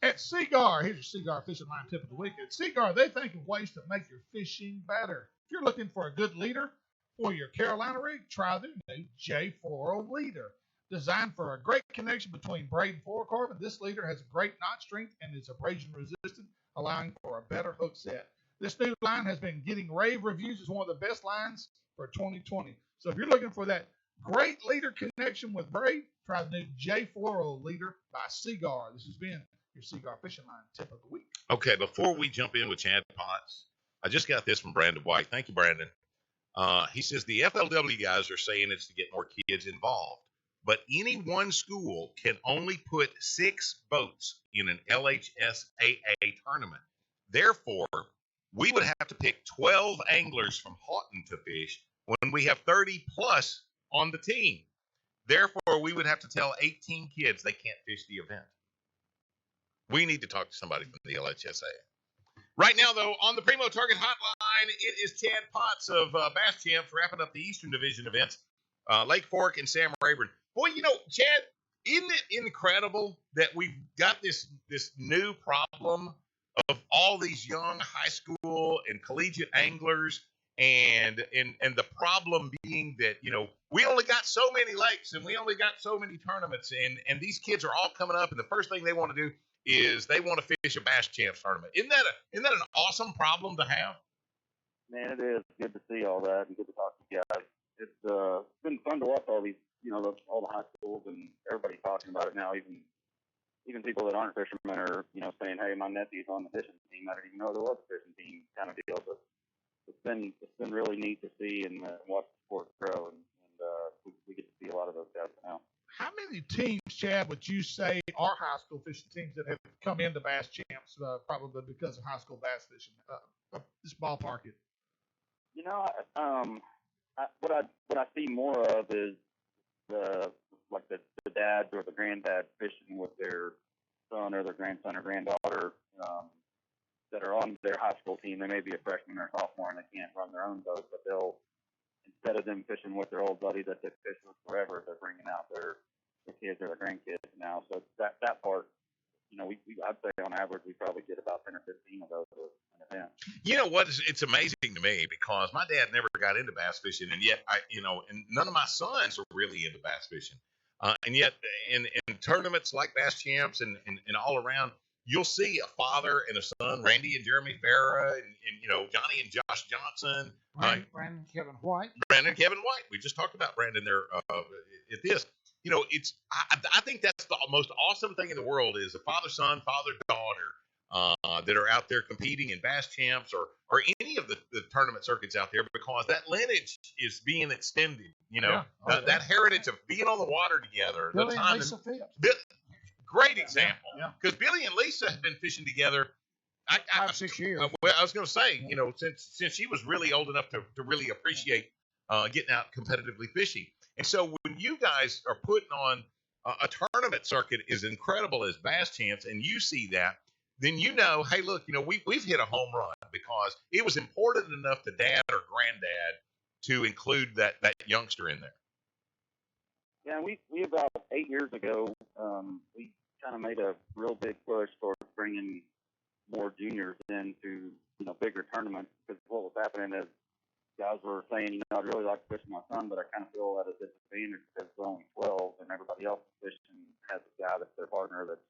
At Seagar, here's your Seagar fishing line tip of the week. At Seagar, they think of ways to make your fishing better. If you're looking for a good leader for your Carolina rig, try their new J40 leader. Designed for a great connection between braid and fluorocarbon, this leader has great knot strength and is abrasion resistant, allowing for a better hook set. This new line has been getting rave reviews as one of the best lines for 2020. So if you're looking for that great leader connection with braid, try the new J40 leader by Seagar. This has been your Seagar Fishing Line tip of the week. Okay, before we jump in with Chad Potts, I just got this from Brandon White. Thank you, Brandon. He says the FLW guys are saying it's to get more kids involved, but any one school can only put 6 boats in an LHSAA tournament. Therefore, we would have to pick 12 anglers from Houghton to fish when we have 30 plus on the team. Therefore, we would have to tell 18 kids they can't fish the event. We need to talk to somebody from the LHSAA. Right now, though, on the Primo Target Hotline, it is Chad Potts of Bass Champs wrapping up the Eastern Division events, Lake Fork and Sam Rayburn. Boy, you know, Chad, isn't it incredible that we've got this new problem of all these young high school and collegiate anglers, and the problem being that, you know, we only got so many lakes and we only got so many tournaments, and these kids are all coming up, and the first thing they want to do is they want to fish a Bass Champs tournament. Isn't that an awesome problem to have? Man, it is good to see all that and good to talk to you guys. It's been fun to watch all these, you know, all the high schools and everybody talking about it now. Even people that aren't fishermen are, you know, saying, "Hey, my nephew's on the fishing team. I didn't even know there was a fishing team," kind of deal. But it's been really neat to see and watch the sport grow, and we get to see a lot of those guys now. How many teams, Chad, would you say are high school fishing teams that have come into Bass Champs probably because of high school bass fishing? Just ballpark it. You know, what I see more of is the dads or the granddads fishing with their son or their grandson or granddaughter that are on their high school team. They may be a freshman or sophomore and they can't run their own boat, but they'll, instead of them fishing with their old buddy that they fished with forever, they're bringing out their kids or their grandkids now. So that part, you know, I'd say on average we probably get about 10 or 15 of those an event. You know what? It's amazing to me because my dad never got into bass fishing, and yet and none of my sons are really into bass fishing. And yet, in tournaments like Bass Champs and all around, you'll see a father and a son, Randy and Jeremy Farah, and you know, Johnny and Josh Johnson, Brandon Kevin White. Brandon Kevin White. We just talked about Brandon there at this. You know, I think that's the most awesome thing in the world is a father-son, father-daughter that are out there competing in Bass Champs or any of the tournament circuits out there, because that lineage is being extended. You know, that heritage of being on the water together. Billy and Lisa Phipps. Great example. Yeah. Because Billy and Lisa have been fishing together 5-6 years. Well, I was going to say, you know, since she was really old enough to really appreciate getting out competitively fishing. And so when you guys are putting on a tournament circuit as incredible as Bass Champs, and you see that, then you know, hey, look, you know, we've hit a home run because it was important enough to dad or granddad to include that youngster in there. Yeah, we about 8 years ago, we kind of made a real big push towards bringing more juniors into, you know, bigger tournaments, because what was happening is guys were saying, you know, I'd really like to fish with my son, but I kind of feel at a disadvantage because we're only 12 and everybody else is fishing has a guy that's their partner that's,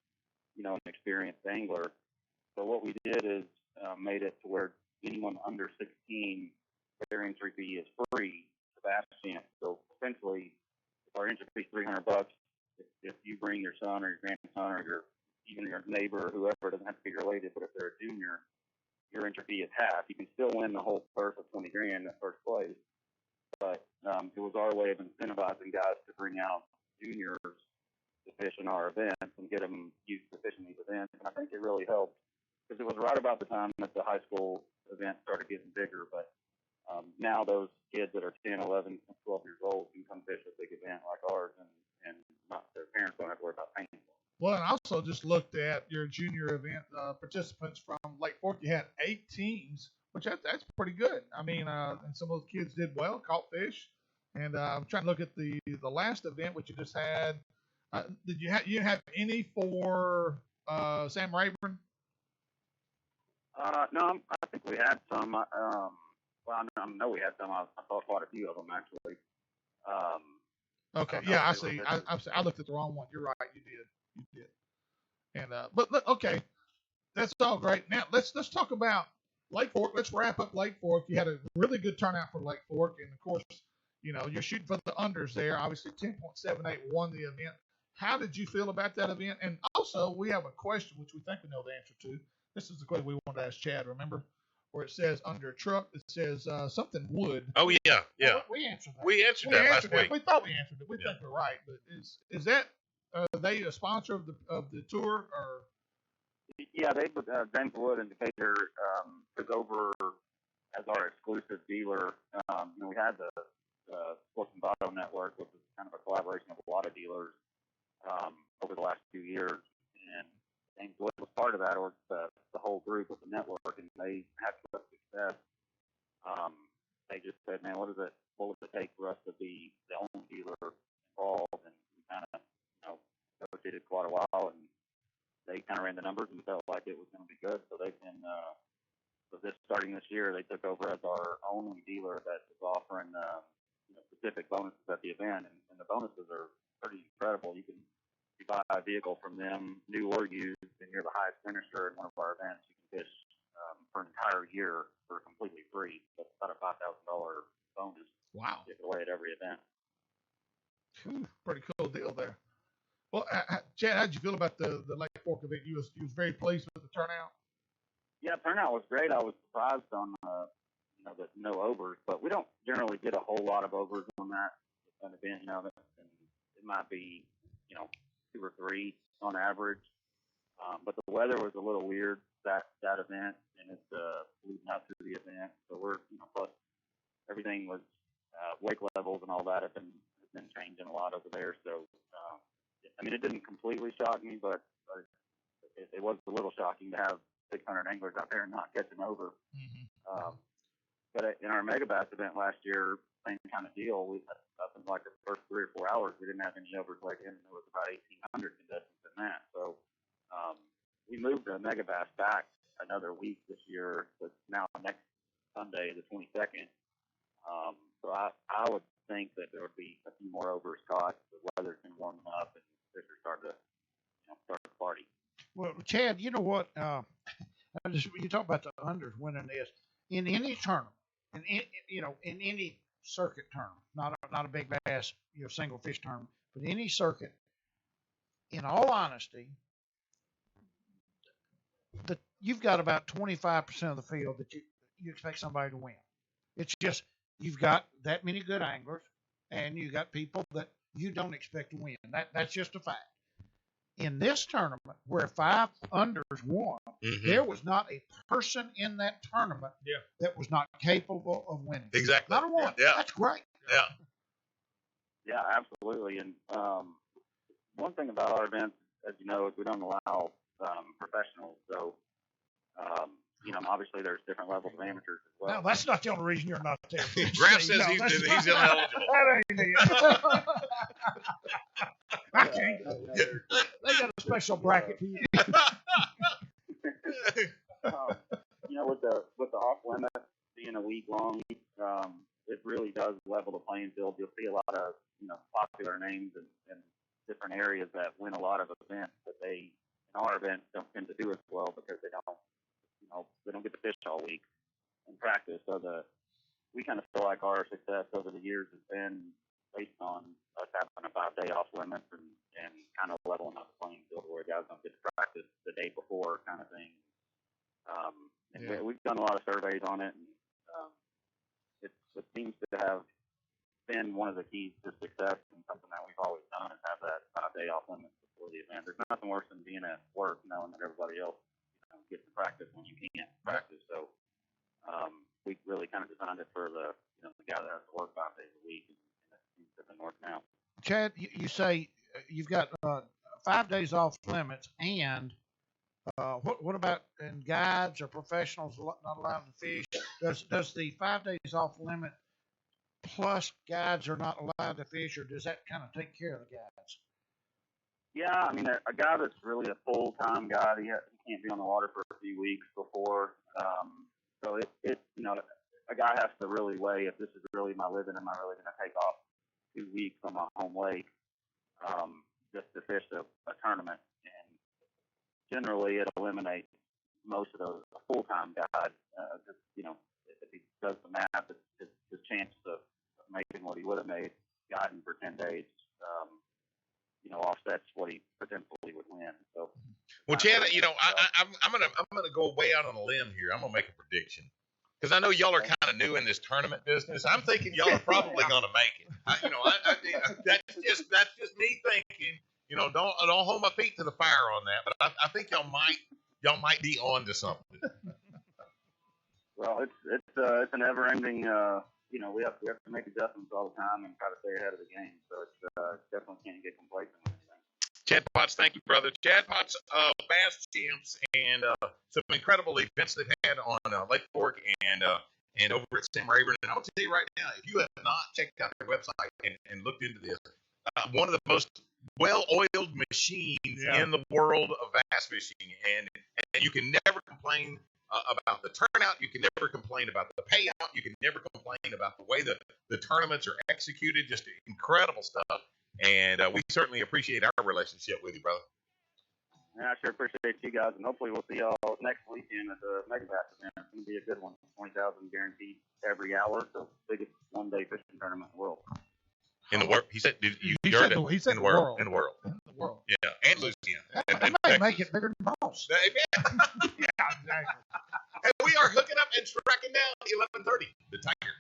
you know, an experienced angler. So what we did is made it to where anyone under 16, their entry fee is free to Bass Champs. So essentially, our entry fee is $300. If you bring your son or your grandson or even your neighbor or whoever, doesn't have to be related, but if they're a junior, your entry fee is half. You can still win the whole purse of $20,000 in first place, but it was our way of incentivizing guys to bring out juniors to fish in our events and get them used to fishing these events. And I think it really helped because it was right about the time that the high school event started getting bigger. But now those kids that are 10, 11, 12 years old can come fish a big event like ours, and not, their parents don't have to worry about paying for it. Well, and I also just looked at your junior event participants from Lake Fork. You had 8 teams, which that's pretty good. I mean, and some of those kids did well, caught fish. And I'm trying to look at the last event, which you just had. Did you have any for Sam Rayburn? No, I think we had some. Well, I know we had some. I saw quite a few of them actually. Okay, yeah, I see. I looked at the wrong one. You're right. You did. And but okay, that's all great. Now let's talk about Lake Fork. Let's wrap up Lake Fork. You had a really good turnout for Lake Fork, and of course, you know, you're shooting for the unders there. Obviously, 10.78 won the event. How did you feel about that event? And also, we have a question which we think we know the answer to. This is the question we wanted to ask Chad. Remember, where it says under a truck, it says something wood. Oh yeah. Well, we answered that. We answered that last week. We thought we answered it. We think we're right, but is that they a sponsor of the tour or? Yeah, they James Wood and Decatur took over as our exclusive dealer. You know, we had the Sports and Auto Network, which is kind of a collaboration of a lot of dealers over the last few years, and James Wood was part of that, or the whole group of the network, and they had such success. They just said, man, what would it take for us to be the only dealer involved? And we kind of, negotiated quite a while, and they kind of ran the numbers and felt like it was going to be good. So they've been, starting this year, they took over as our only dealer that is offering, specific bonuses at the event, and the bonuses are pretty incredible. You buy a vehicle from them, new or used, and you're the highest finisher in one of our events. You can fish for an entire year for completely free. That's about a $5,000 bonus. Wow. Give it away at every event. Pretty cool deal there. Well, Chad, how'd you feel about the Lake Fork event? You was very pleased with the turnout? Yeah, turnout was great. I was surprised on the no overs, but we don't generally get a whole lot of overs on that event. It might be 2 or 3 on average. But the weather was a little weird that event, and it's leading up to the event. So we're plus everything was wake levels and all that have been changing a lot over there. So it didn't completely shock me, but it was a little shocking to have 600 anglers out there and not catching over. Mm-hmm. But in our Mega Bass event last year, same kind of deal. We had up in like the first 3 or 4 hours, we didn't have any overs like in. There was about 1,800 contestants in that. So we moved the Mega Bass back another week this year. So now next Sunday, the 22nd. So I would think that there would be a few more overs caught. The weather's been warming up and fishers start to party. Well, Chad, you know what? You talk about the unders winning this in any tournament, in any circuit tournament, not a big bass, single fish tournament, but any circuit. In all honesty, you've got about 25% of the field that you expect somebody to win. It's just you've got that many good anglers, and you got people that you don't expect to win. That's just a fact. In this tournament, where 5 unders won, there was not a person in that tournament that was not capable of winning. Exactly. Not a one. Yeah. That's great. Yeah. Yeah, absolutely. And one thing about our events, as you know, is we don't allow professionals. So, obviously there's different levels of amateurs as well. No, that's not the only reason you're not there. Graf says he's ineligible. That ain't it. I can't. They got a special bracket for you. With the off limit being a week long, it really does level the playing field. You'll see a lot of popular names in different areas that win a lot of events, but they in our events don't tend to do as well because they don't get to fish all week and practice. So we kind of feel like our success over the years has been based on us having a 5-day off limit and kind of leveling up the playing field where guys don't get to practice the day before kind of thing. We've done a lot of surveys on it, and it seems to have been one of the keys to success and something that we've always done is have that 5-day off limit before the event. There's nothing worse than being at work knowing that everybody else get to practice when you can't practice. So we really kind of designed it for the the guy that has to work 5 days a week in the North now. Chad, you say you've got 5 days off limits, and what about in guides or professionals not allowed to fish? Does the 5 days off limit plus guides are not allowed to fish, or does that kind of take care of the guides? Yeah, I mean, a guy that's really a full-time guy, he can't be on the water for a few weeks before. So a guy has to really weigh if this is really my living. Am I really going to take off 2 weeks on my home lake just to fish a tournament? And generally, it eliminates most of those full-time guys. Just if he does the math, his chances of making what he would have made guiding for 10 days. Offsets what he potentially would win. So, well, Chad, I'm gonna go way out on a limb here. I'm gonna make a prediction because I know y'all are kind of new in this tournament business. I'm thinking y'all are probably gonna make it. That's just me thinking. Don't hold my feet to the fire on that, but I think y'all might be on to something. Well, it's an ever-ending. We have to make adjustments all the time and try to stay ahead of the game. So it's definitely can't get complacent with anything. Chad Potts, thank you, brother. Chad Potts, Bass Champs, and some incredible events they've had on Lake Fork and over at Sam Rayburn. And I'll tell you right now, if you have not checked out their website and looked into this, one of the most well-oiled machines in the world of bass fishing, and you can never complain about the turnout. You can never complain about the payout. You can never complain about the way the tournaments are executed. Just incredible stuff. And we certainly appreciate our relationship with you, brother. Yeah, I sure appreciate you guys, and hopefully we'll see y'all next weekend at the Mega Bass event. It's going to be a good one. 20,000 guaranteed every hour. The biggest one-day fishing tournament in the world. In the world, he said. He said the world. In the world. In the world. Yeah, and Louisiana. They might make it bigger than most. Yeah, exactly. And we are hooking up and tracking down 11:30. The Tiger.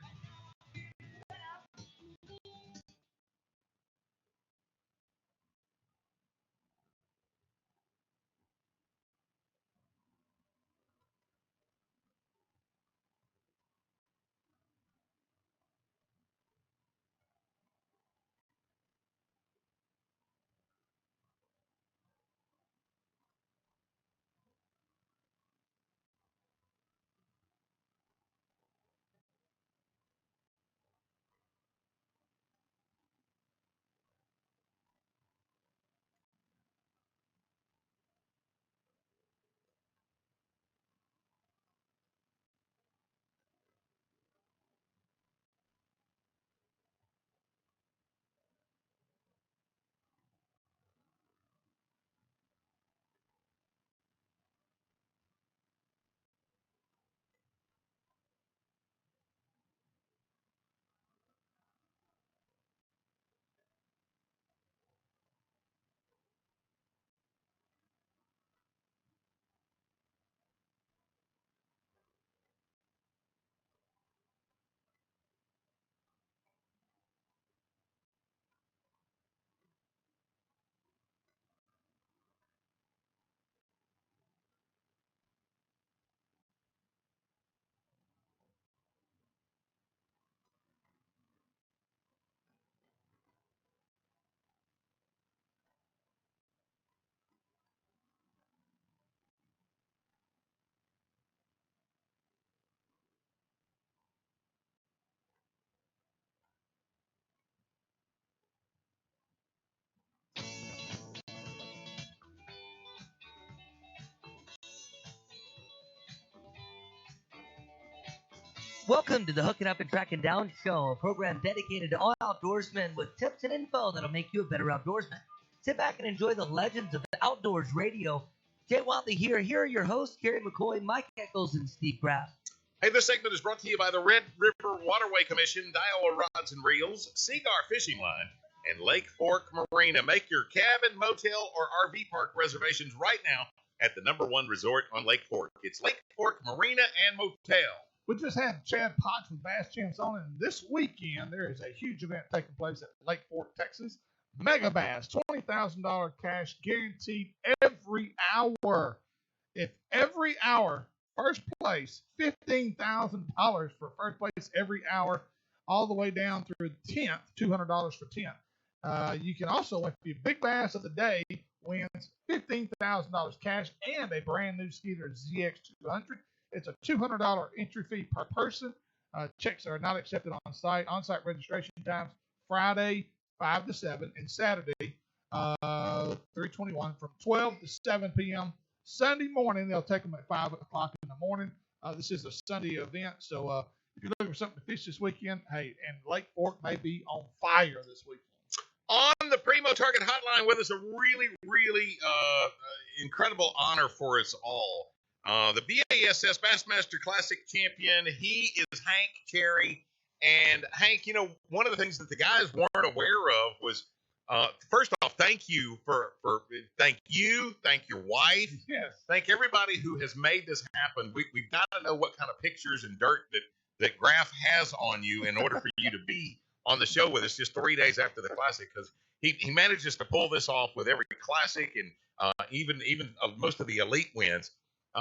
Welcome to the Hooking Up and Tracking Down Show, a program dedicated to all outdoorsmen with tips and info that'll make you a better outdoorsman. Sit back and enjoy the legends of the outdoors radio. Jay Watley here. Here are your hosts, Gary McCoy, Mike Eccles, and Steve Graff. Hey, this segment is brought to you by the Red River Waterway Commission, Daiwa Rods and Reels, Seagar Fishing Line, and Lake Fork Marina. Make your cabin, motel, or RV park reservations right now at the #1 resort on Lake Fork. It's Lake Fork Marina and Motel. We just had Chad Potts with Bass Champs on, and this weekend there is a huge event taking place at Lake Fork, Texas. Mega Bass, $20,000 cash guaranteed every hour. If every hour, first place, $15,000 for first place every hour, all the way down through 10th, $200 for 10th. You can also win the big bass of the day wins $15,000 cash and a brand new Skeeter ZX200. It's a $200 entry fee per person. Checks are not accepted on site. On-site registration times Friday 5 to 7 and Saturday 3/21 from 12 to 7 p.m. Sunday morning they'll take them at 5 o'clock in the morning. This is a Sunday event, so if you're looking for something to fish this weekend, hey, and Lake Fork may be on fire this weekend. On the Primo Target Hotline with us, a really, really incredible honor for us all. The BASS Bassmaster Classic champion, he is Hank Cherry. And Hank, you know, one of the things that the guys weren't aware of was, first off, thank you, thank your wife, Yes. thank everybody who has made this happen. We've got to know what kind of pictures and dirt that Graf has on you in order for you to be on the show with us just 3 days after the Classic, because he manages to pull this off with every Classic and even most of the elite wins.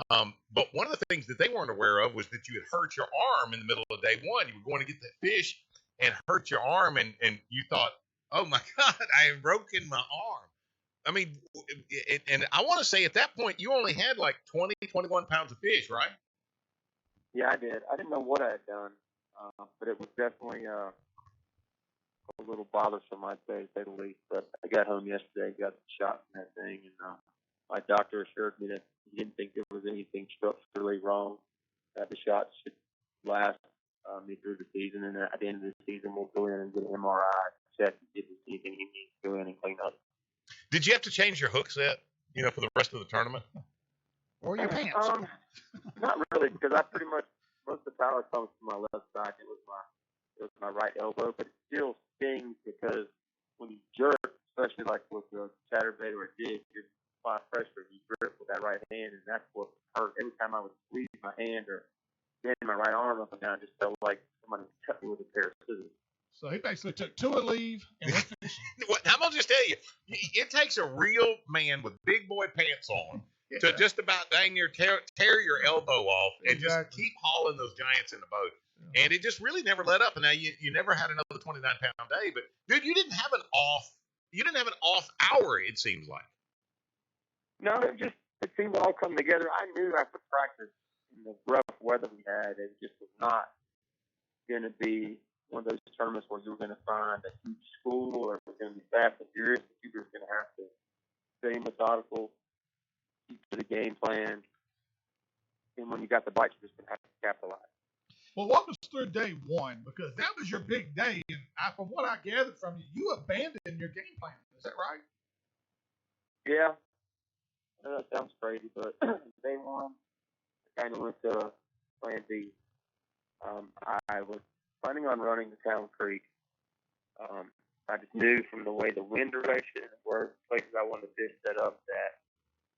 But one of the things that they weren't aware of was that you had hurt your arm in the middle of day one. You were going to get that fish and hurt your arm, and you thought, oh my God, I have broken my arm. I mean, and I want to say at that point, you only had like 20, 21 pounds of fish, right? Yeah, I did. I didn't know what I had done, but it was definitely a little bothersome, I'd say, to say the least. But I got home yesterday, got the shot in that thing, and my doctor assured me that he didn't think there was anything structurally wrong. That the shots should last me through the season, and at the end of the season, we'll go in and get an MRI check and see if there's anything he needs to go in and clean up. Did you have to change your hook set, for the rest of the tournament? Or your pants? Not really, because I pretty much, most of the power comes from my left side. It was my right elbow, but it still stings because when you jerk, especially like with a chatterbait or a jig, you're applying pressure. You grip with that right hand, and that's what hurt. Every time I would squeeze my hand or bend my right arm up and down, it just felt like somebody cut me with a pair of scissors. So he basically took two a leave and went fishing. I'm going to just tell you, it takes a real man with big boy pants on to just about dang near tear your elbow off and just keep hauling those giants in the boat. And it just really never let up. And now you never had another 29-pound day. But, dude, you didn't have an off hour, it seems like. No, it seemed to all come together. I knew after practice in the rough weather we had, it just was not going to be one of those tournaments where you were going to find a huge school or it was going to be fast and furious. You were going to have to stay methodical, keep to the game plan, and when you got the bites, you're just going to have to capitalize. Well, what was through day one? Because that was your big day, and from what I gathered from you, you abandoned your game plan. Is that right? Yeah. I know that sounds crazy, but day one, I kind of went to plan B. I was planning on running to Town Creek. I just knew from the way the wind direction and where places I wanted to fish set up that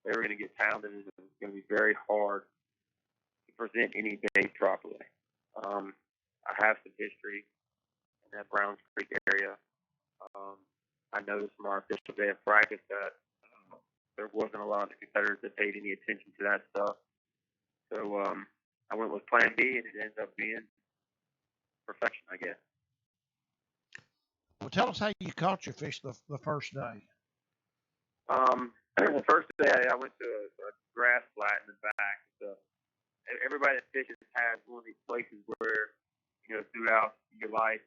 they were going to get pounded and it was going to be very hard to present any bait properly. I have some history in that Browns Creek area. I noticed from our official day of practice that there wasn't a lot of competitors that paid any attention to that stuff. So I went with plan B and it ended up being perfection, I guess. Well, tell us how you caught your fish the first day. The first day I went to a grass flat in the back. So everybody that fishes has one of these places where, throughout your life,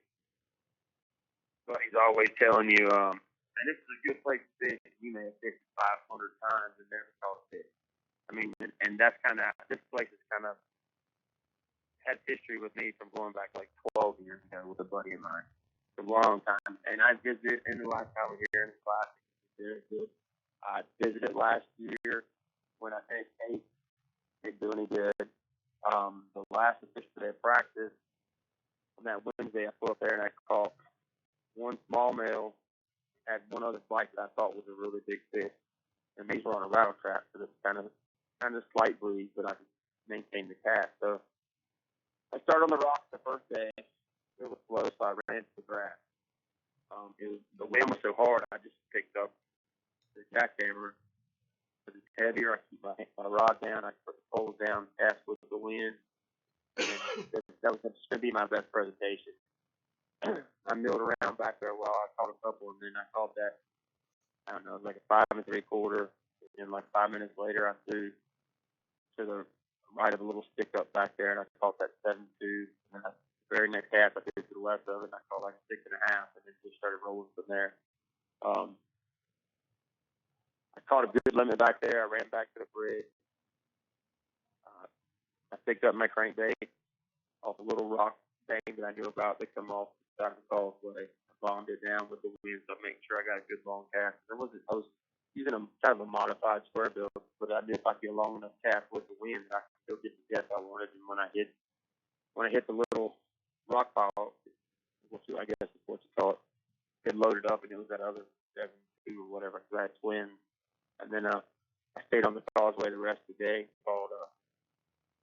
somebody's always telling you, and this is a good place to fish. You may have fished 500 times and never caught a fish. I mean, and that's this place is kind of had history with me from going back like 12 years ago with a buddy of mine. It's a long time. And I visited in the last time here in the Classic. It's very good. I visited last year when I finished 8th. Didn't do any good. The last official day of practice, on that Wednesday, I flew up there and I caught one small male, had one other bite that I thought was a really big fish. And these were on a rattle trap, so it's kind of slight breeze, but I could maintain the cast. So I started on the rocks the first day. It was slow, so I ran into the grass. The wind was so hard, I just picked up the jackhammer. Because it's heavier, I keep my rod down. I put the poles down, cast with the wind. And that was going to be my best presentation. I milled around back there while I caught a couple, and then I caught that, I don't know, like a 5 3/4. And like 5 minutes later, I threw to the right of a little stick up back there, and I caught that 7-2. And then the very next half, I threw to the left of it, and I caught like 6.5, and then just started rolling from there. I caught a good limit back there. I ran back to the bridge. I picked up my crankbait off a little rock thing that I knew about that come off the side of the causeway. I bombed it down with the wind, so I made sure I got a good long cast. I was using a kind of a modified square bill, but I knew if I get a long enough cast with the wind, I could still get the depth I wanted. And when I hit the little rock pile, I guess is what you call it, it loaded up, and it was that other 7-2 or whatever. So I had twins. And then I stayed on the causeway the rest of the day, called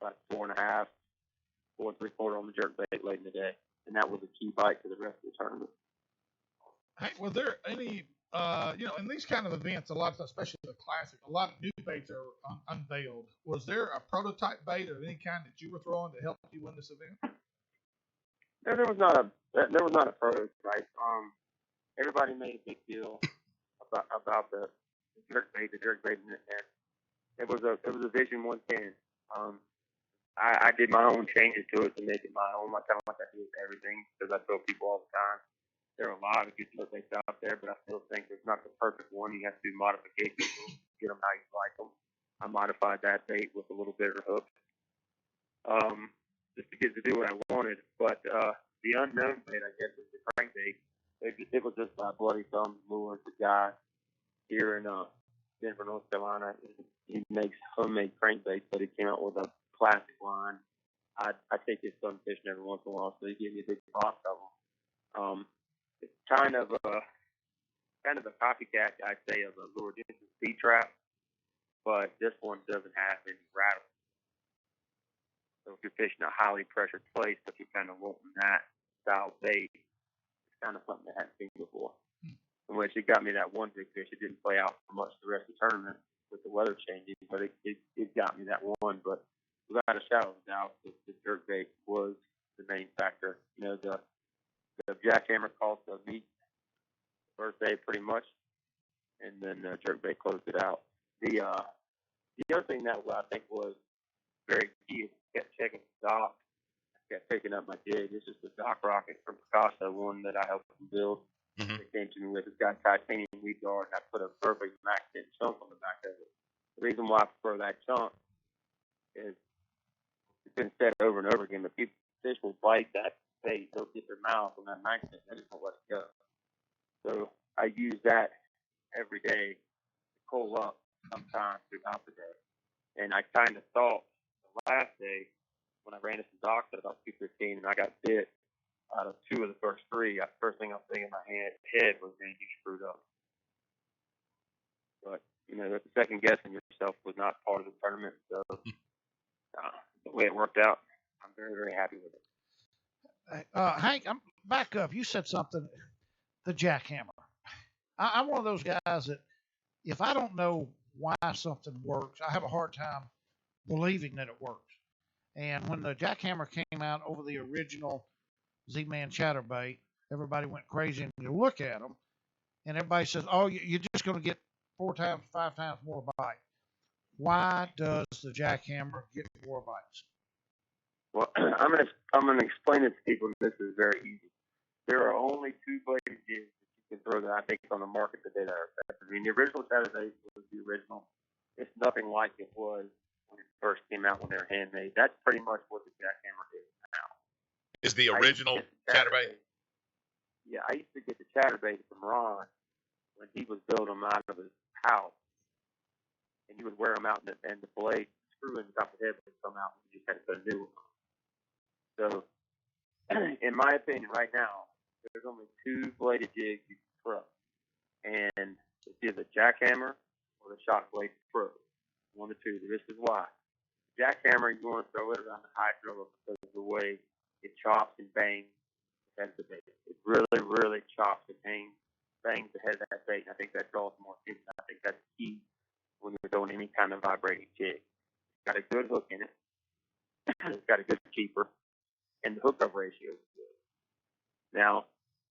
about 4.5, 4 3/4 on the jerkbait late in the day. And that was a key bite to the rest of the tournament. Hey, was there any, in these kind of events, a lot of, especially the classic, a lot of new baits are unveiled. Was there a prototype bait of any kind that you were throwing to help you win this event? There was not a prototype. Everybody made a big deal about the jerkbait, and it was a Vision 110. I did my own changes to it to make it my own, kind of like I do with everything, because I tell people all the time, there are a lot of good jerkbaits out there, but I still think there's not the perfect one. You have to do modifications to get them how you like them. I modified that bait with a little bigger hook, just to get to do what I wanted. But the unknown bait, I guess, is the crankbait. It was just my bloody thumb lure. The guy here in Denver, North Carolina, he makes homemade crankbaits, but he came out with a plastic line. I take his son fishing every once in a while, so he gave me a big box of them. It's kind of a copycat, I'd say, of a lure distance speed trap, but this one doesn't have any rattle. So if you're fishing a highly pressured place, if you're kind of wanting that style bait, it's kind of something I hadn't seen before. In which it got me that one big fish. It didn't play out for much the rest of the tournament with the weather changing, but it got me that one. But without a shadow of a doubt, the jerkbait was the main factor. The jackhammer cost of me first day pretty much, and then the jerkbait closed it out. The other thing that I think was very key is I kept checking the dock. I kept picking up my jig. This is the dock rocket from Picasso, one that I helped him build. Mm-hmm. They came to me with. It's got titanium weed guard, and I put a perfect max 10 chunk on the back of it. The reason why I prefer that chunk is it's been said over and over again, but fish will bite that bait. They'll get their mouth on that max 10. They just won't let it go. So I use that every day to pull up sometimes throughout the day. And I kind of thought the last day when I ran into some docks at about 2:15 and I got bit out of 2 of the first 3, first thing I was thinking in my head was, man, you screwed up. But, the second guessing yourself was not part of the tournament. So the way it worked out, I'm very, very happy with it. Hank, I'm back up. You said something, the jackhammer. I'm one of those guys that if I don't know why something works, I have a hard time believing that it works. And when the jackhammer came out over the original Z-Man chatterbait, everybody went crazy, and you look at them, and everybody says, "Oh, you're just going to get 4 times, 5 times more bite." Why does the jackhammer get more bites? Well, I'm gonna explain it to people. This is very easy. There are only 2 bladed jigs that you can throw that I think on the market today that are effective. I mean, the original chatterbait was the original. It's nothing like it was when it first came out when they were handmade. That's pretty much what the jackhammer is now. Is the original chatterbait? Yeah, I used to get the chatterbait from Ron when he was building them out of his house, and he would wear them out, and the blade screw in the top of the head would come out, and you just had to put a new one on. So, in my opinion, right now, there's only 2 bladed jigs you can throw, and it's either the jackhammer or the shock blade pro. One of the 2. This is why. Jackhammer, you want to throw it around the hydro because of the way it chops and bangs the head of the bait. It really, really chops and bangs the head of that bait, and I think that draws more attention. I think that's key when you're throwing any kind of vibrating jig. got a good hook in it. It's got a good keeper, and the hookup ratio is good. Now,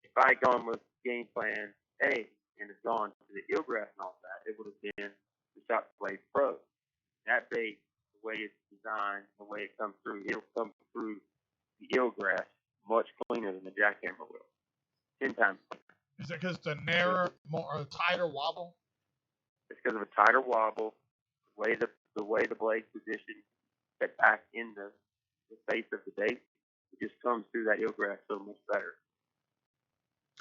if I had gone with game plan A and it's gone to the eelgrass and all that, it would have been the Shot Blade Pro. That bait, the way it's designed, the way it comes through, it'll come through the eelgrass much cleaner than the jackhammer will. 10 times cleaner. Is it because it's a narrower, more or tighter wobble? It's because of a tighter wobble, the way the blade position set back in the face of the bait, it just comes through that eelgrass so much better.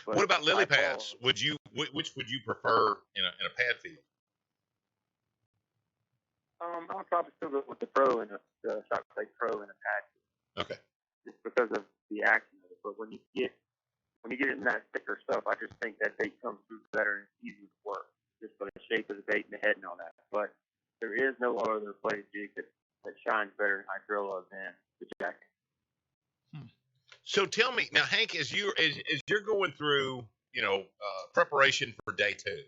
But what about lily pads? Which would you prefer in a pad field? I'll probably still go with the Pro and the Shot Blade Pro and a pad field. Okay. Just because of the action of it. But when you get in that thicker stuff, I just think that bait comes through better and it's easier to work. Just for the shape of the bait and the head and all that. But there is no other blade jig that shines better in hydrilla than the jacket. So tell me now, Hank, as you're going through, preparation for day 2,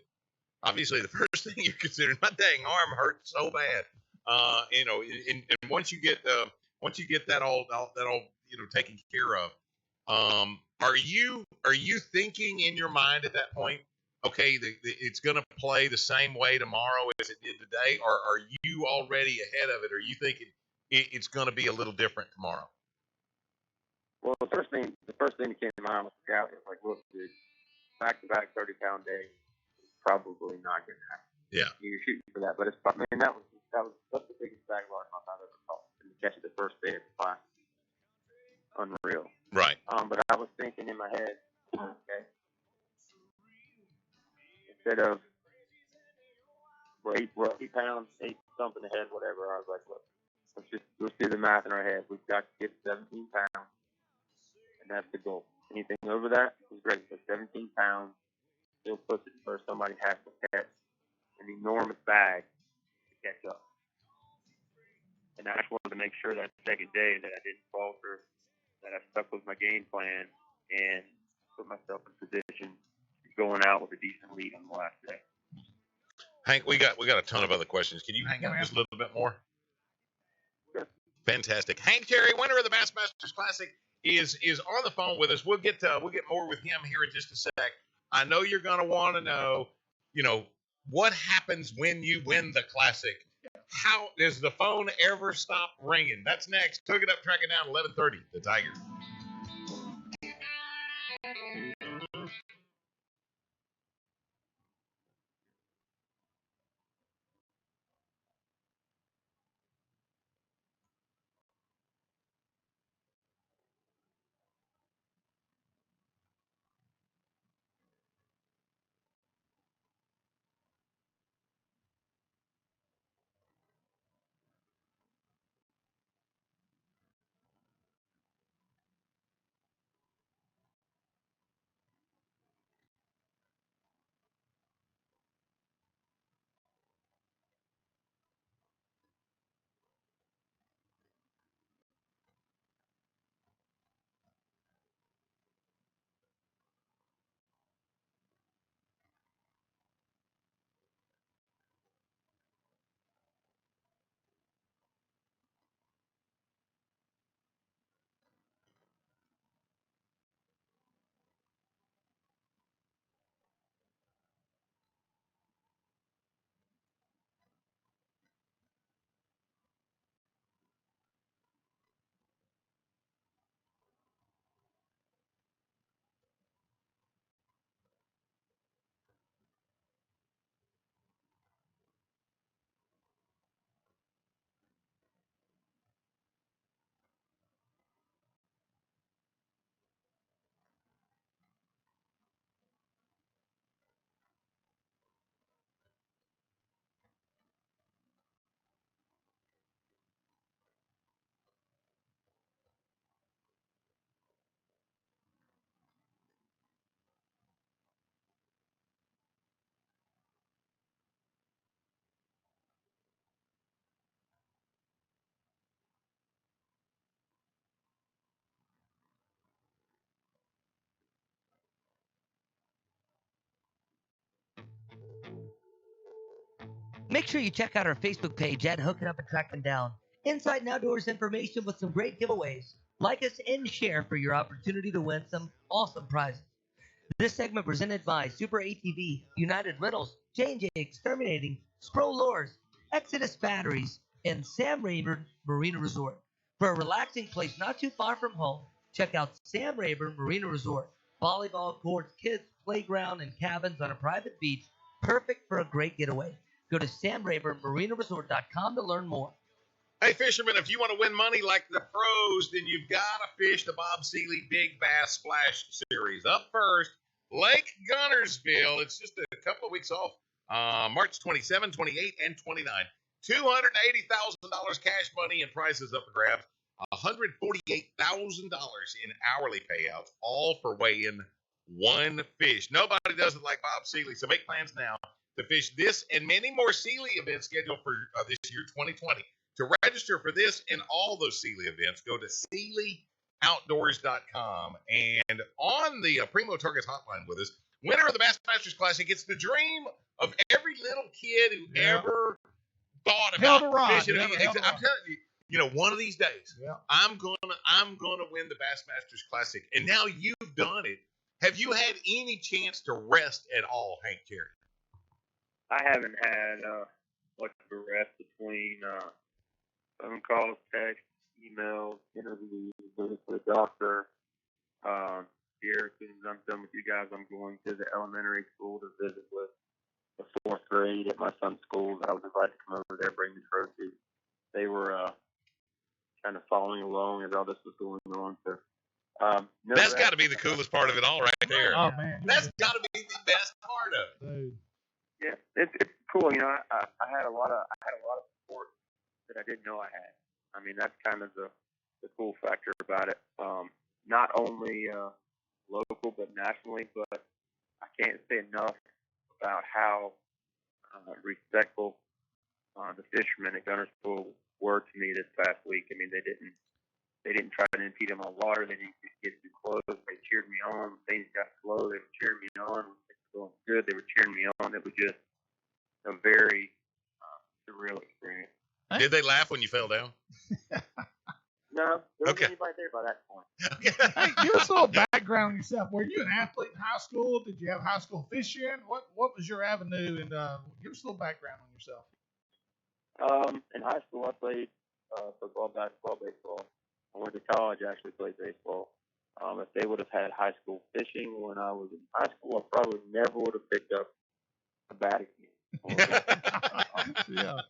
obviously the first thing you're considering, my dang arm hurts so bad. And once you get that all taken care of, are you thinking in your mind at that point, okay, it's going to play the same way tomorrow as it did today, or are you already ahead of it? Or are you thinking it's going to be a little different tomorrow? Well, the first thing that came to mind was scout. It's like, look, dude, back-to-back 30-pound day is probably not going to happen. Yeah, you're shooting for that, but it's probably, that was that's the biggest bag largemouth I've ever caught. And to catch it the first day of the class, unreal. Right. But I was thinking in my head, okay, instead of we're 8 pounds, 8 something ahead, whatever. I was like, look, let's do the math in our head. We've got to get 17 pounds. And that's the goal. Anything over that is great. But 17 pounds still puts it where somebody has to catch an enormous bag to catch up. And I just wanted to make sure that second day that I didn't falter, that I stuck with my game plan and put myself in position going out with a decent lead on the last day. Hank, we got a ton of other questions. Can you hang out just a little bit more? Sure. Fantastic. Hank Terry, winner of the Bassmasters Classic, is on the phone with us. We'll get more with him here in just a sec. I know you're going to want to know, what happens when you win the Classic. How does the phone ever stop ringing? That's next. Took it up, tracking down 11:30. The Tiger. Make sure you check out our Facebook page at Hook It Up and Track Them Down. Inside and outdoors information with some great giveaways. Like us and share for your opportunity to win some awesome prizes. This segment presented by Super ATV, United Rentals, J&J Exterminating, Spro Lures, Exodus Batteries, and Sam Rayburn Marina Resort. For a relaxing place not too far from home, check out Sam Rayburn Marina Resort. Volleyball courts, kids, playground, and cabins on a private beach, perfect for a great getaway. Go to samrayburnmarinaresort.com to learn more. Hey, fishermen, if you want to win money like the pros, then you've got to fish the Bob Seeley Big Bass Splash Series. Up first, Lake Gunnersville. It's just a couple of weeks off. March 27, 28, and 29. $280,000 cash money and prizes up for grabs. $148,000 in hourly payouts, all for weighing one fish. Nobody does it like Bob Seeley, so make plans now to fish this and many more Seeley events scheduled for this year, 2020. To register for this and all those Seeley events, go to SeeleyOutdoors.com. And on the Primo Targets hotline with us, winner of the Bassmasters Classic, it's the dream of every little kid who ever thought about fishing. I'm telling you, one of these days, I'm gonna win the Bassmasters Classic. And now you've done it. Have you had any chance to rest at all, Hank Terry? I haven't had much of a rest between phone calls, texts, emails, interviews, visits to the doctor. Here, as soon as I'm done with you guys, I'm going to the elementary school to visit with the fourth grade at my son's school. I was invited to come over there, bring the trophy. They were kind of following along as all this was going on. So, that's got to be the coolest part of it all, right there. Oh man, that's got to be the best part of it. Dude. Yeah, it's cool. I had a lot of support that I didn't know I had. I mean, that's kind of the cool factor about it. Not only local but nationally, but I can't say enough about how respectful the fishermen at Gunnersville were to me this past week. I mean, they didn't try to impede on my water. They didn't get too close. They cheered me on. When things got slow, they were cheering me on. When things were going good, they were cheering me on. It was just a very surreal experience. Did they laugh when you fell down? No, there wasn't anybody there by that point. Hey, give us a little background on yourself. Were you an athlete in high school? Did you have high school fishing? What was your avenue? And give us a little background on yourself. In high school, I played football, basketball, baseball. I went to college, I actually played baseball. If they would have had high school fishing when I was in high school, I probably never would have picked up a bat again. Yeah.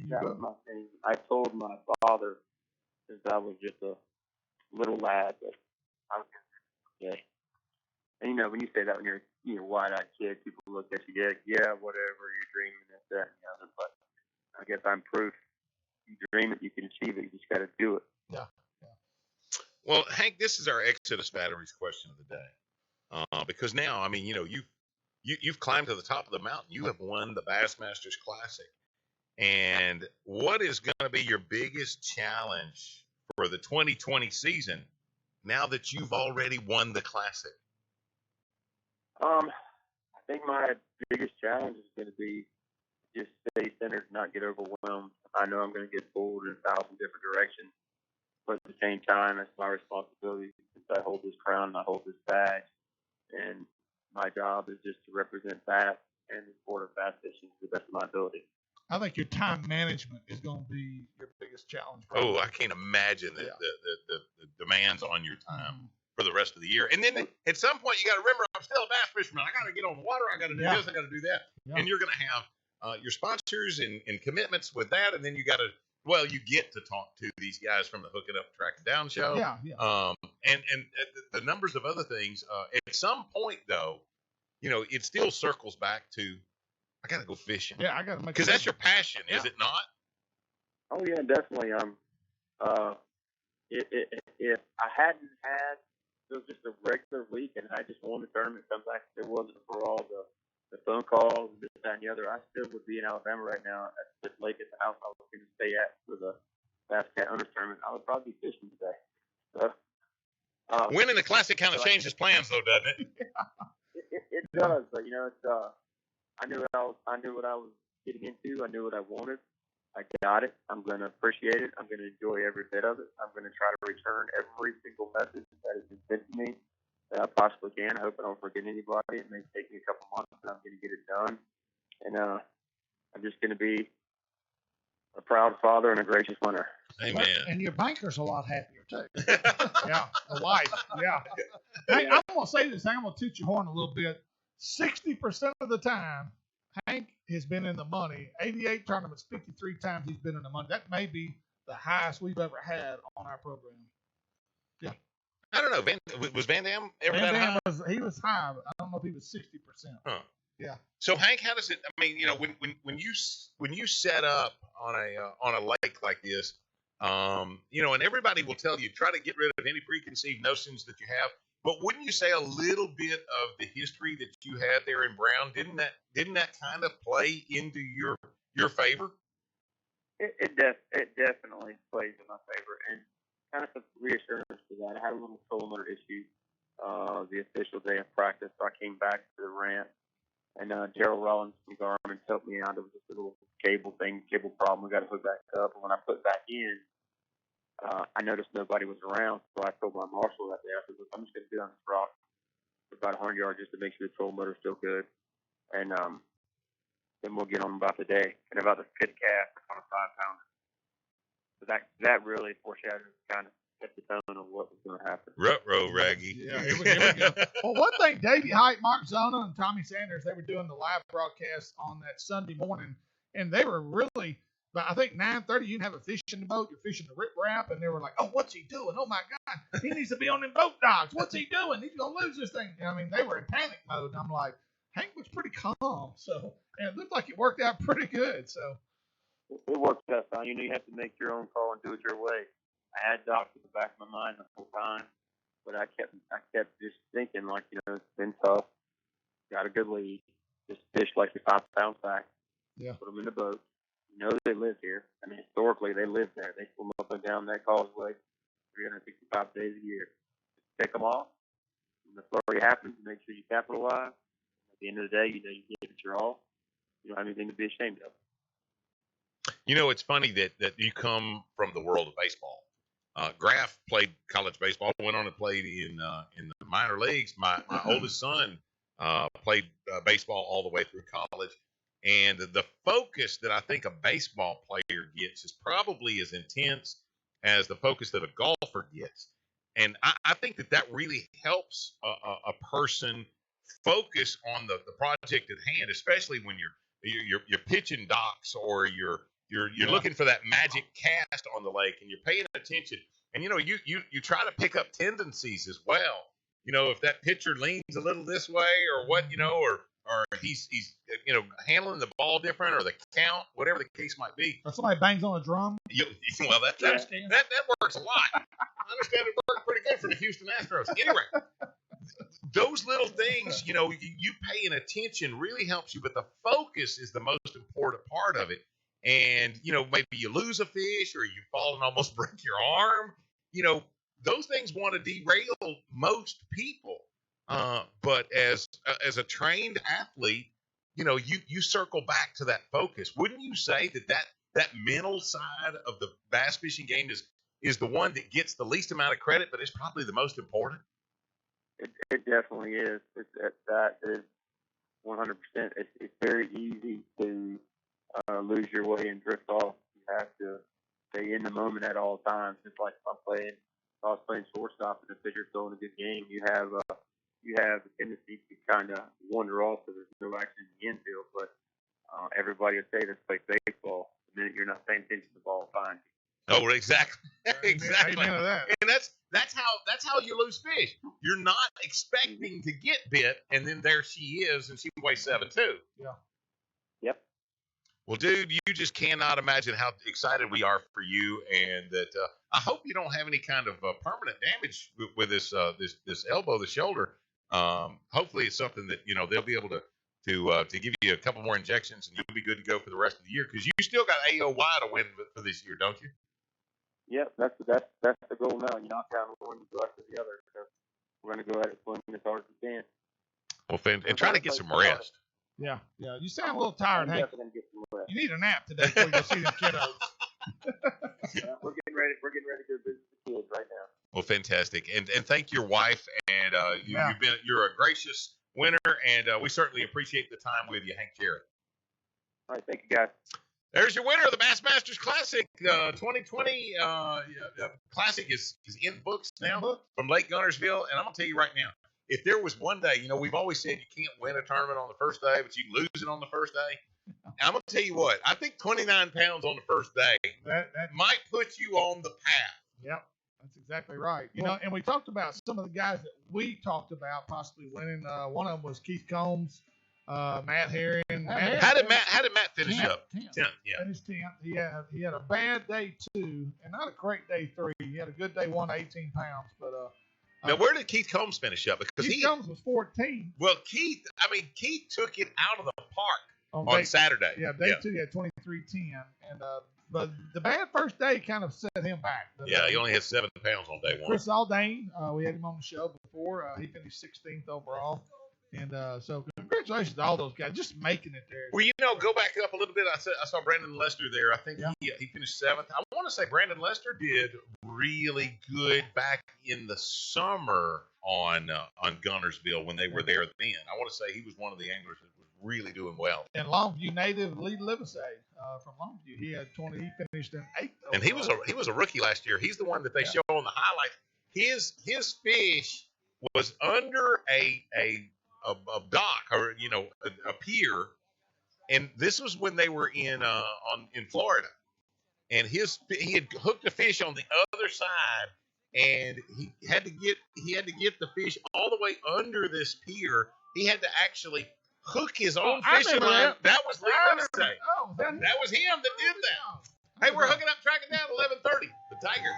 That was my thing. I told my father since I was just a little lad that I was gay. And when you say that when you're a wide-eyed kid, people look at you, yeah, whatever, you're dreaming this, that, and the other. But I guess I'm proof. You dream it, you can achieve it. You just got to do it. Yeah. Well, Hank, this is our Exodus Batteries question of the day. Because now, I mean, you've climbed to the top of the mountain. You have won the Bassmasters Classic. And what is going to be your biggest challenge for the 2020 season now that you've already won the Classic? I think my biggest challenge is going to be just stay centered, not get overwhelmed. I know I'm going to get pulled in 1,000 different directions, but at the same time, it's my responsibility since I hold this crown and I hold this badge. And my job is just to represent bass and the sport of bass fishing to the best of my ability. I think your time management is going to be your biggest challenge. Probably. Oh, I can't imagine the demands on your time for the rest of the year. And then at some point, you got to remember, I'm still a bass fisherman. I got to get on the water. I got to do this. I got to do that. Yeah. And you're going to have your sponsors and commitments with that. And then you got to, you get to talk to these guys from the Hook It Up, Track It Down show. Yeah. And the numbers of other things. At some point, though, it still circles back to, I got to go fishing. Yeah, I got to make. Because that's your passion, is it not? Oh yeah, definitely. If I hadn't had it was just a regular week and I just won the tournament, come back, if it wasn't for all the phone calls, this, that, and the other, I still would be in Alabama right now at this lake at the house I was going to stay at for the Bass Cat Hunters tournament. I would probably be fishing today. So, winning the Classic kind of changes plans, though, doesn't it? It does, but it's I knew what I was getting into. I knew what I wanted. I got it. I'm going to appreciate it. I'm going to enjoy every bit of it. I'm going to try to return every single message that has been sent to me that I possibly can. I hope I don't forget anybody. It may take me a couple months, but I'm going to get it done. And I'm just going to be a proud father and a gracious winner. Amen. And your banker's a lot happier too. Yeah, the wife. Yeah. Hey, I'm gonna say this. I'm gonna toot your horn a little bit. 60% of the time, Hank has been in the money. 88 tournaments, 53 times he's been in the money. That may be the highest we've ever had on our program. Yeah. I don't know. Was Van Dam ever Van that high? Dam he was high, but I don't know if he was 60%. Huh. Yeah. So Hank, how does it? I mean, when you set up on a lake like this, and everybody will tell you try to get rid of any preconceived notions that you have. But wouldn't you say a little bit of the history that you had there in Brown didn't that kind of play into your favor? It definitely plays in my favor, and kind of some reassurance to that. I had a little trolling motor issue the official day of practice, so I came back to the ramp, and Gerald Rollins from Garmin helped me out. There was just a little cable problem. We got to hook back up, and when I put back in, I noticed nobody was around, so I told my marshal that day, I said, look, I'm just going to do on this rock for about 100 yards just to make sure the trolling motor's still good, and then we'll get on about the day. And about the fifth cast on a 5-pounder. So that really foreshadowed, kind of set the tone of what was going to happen. Ruh-roh, Raggy. Yeah, here we go. Well, one thing, Davey Height, Mark Zona, and Tommy Sanders, they were doing the live broadcast on that Sunday morning, and they were really, I think 9:30, you can have a fish in the boat, you're fishing the riprap, and they were like, oh, what's he doing? Oh, my God, he needs to be on them boat dogs. What's he doing? He's going to lose this thing. I mean, they were in panic mode, and I'm like, Hank was pretty calm, so, and it looked like it worked out pretty good, so. It worked out fine. You have to make your own call and do it your way. I had Doc in the back of my mind the whole time, but I kept just thinking, like, it's been tough. Got a good lead. Just fish like your 5-pound sack. Yeah. Put them in the boat. They live here. I mean, historically, they live there. They swim up and down that causeway 365 days a year. Just pick them off. When the flurry happens, make sure you capitalize. At the end of the day, you gave it your all. You don't have anything to be ashamed of. It's funny that you come from the world of baseball. Graf played college baseball, went on and played in the minor leagues. My oldest son played baseball all the way through college. And the focus that I think a baseball player gets is probably as intense as the focus that a golfer gets. And I think that really helps a person focus on the project at hand, especially when you're pitching docks or you're looking for that magic cast on the lake and you're paying attention. And you try to pick up tendencies as well. If that pitcher leans a little this way or what, or he's handling the ball different or the count, whatever the case might be. Or somebody bangs on a drum. Well, that works a lot. I understand it worked pretty good for the Houston Astros. Anyway, those little things, you paying attention really helps you, but the focus is the most important part of it. And, maybe you lose a fish or you fall and almost break your arm. Those things want to derail most people. But as a trained athlete, you circle back to that focus. Wouldn't you say that mental side of the bass fishing game is the one that gets the least amount of credit, but it's probably the most important? It definitely is. That is 100%. It's very easy to lose your way and drift off. You have to stay in the moment at all times. Just like if I was playing shortstop and the pitcher's throwing a good game, you have the tendency to kind of wander off because there's no action in the infield. But everybody will say this plays baseball. The minute you're not paying attention, the ball will find you. Oh, exactly, exactly. Amen to that. And that's how you lose fish. You're not expecting to get bit, and then there she is, and she weighs 7'2". Yeah. Yep. Well, dude, you just cannot imagine how excited we are for you, and that I hope you don't have any kind of permanent damage with this elbow, the shoulder. Hopefully, it's something that they'll be able to give you a couple more injections, and you'll be good to go for the rest of the year because you still got AOY to win for this year, don't you? Yep, that's the goal now. You knock down one, you go after the other. So we're going to go at it swinging as hard as we can. Well, and try to get some rest. Yeah. You sound a little tired, I'm Hank. definitely gonna get some rest. You need a nap today before you go see the kiddos. We're getting ready. We're getting ready to visit the kids right now. Well, fantastic, and thank your wife, and you're a gracious winner, and we certainly appreciate the time with you, Hank Jarrett. All right, thank you guys. There's your winner of the Bassmasters Classic 2020 Classic is in books now from Lake Gunnersville, and I'm gonna tell you right now, if there was one day, we've always said you can't win a tournament on the first day, but you can lose it on the first day. I'm gonna tell you what, I think 29 pounds on the first day that might put you on the path. Yep. That's exactly right. And we talked about some of the guys that we talked about possibly winning. One of them was Keith Combs, Matt Herring. How did Matt finish up? 10th. Yeah. Finished 10th. He had a bad day 2 and not a great day 3. He had a good day 1, 18 pounds. But now where did Keith Combs finish up? Because Keith Combs was 14. Well, Keith took it out of the park on Saturday. Yeah, day 2 he had 23:10, and but the bad first day kind of set him back. But, he only had 7 pounds on day 1. Chris Aldane, we had him on the show before. He finished 16th overall. And so congratulations to all those guys just making it there. Well, go back up a little bit. I saw Brandon Lester there. I think he finished 7th. I want to say Brandon Lester did really good back in the summer on Gunnersville when they were there then. I want to say he was one of the anglers that was really doing well. And Longview native Lee Livesey from Longview, he had 20. He finished in 8th. And he was a rookie last year. He's the one that they show on the highlight. His fish was under a dock or a pier, and this was when they were in Florida, and he had hooked a fish on the other side, and he had to get the fish all the way under this pier. He had to actually hook his own fishing line. That was Lee Livesey. That was him that did that. Hey, we're hooking up, tracking down 11:30. The Tiger.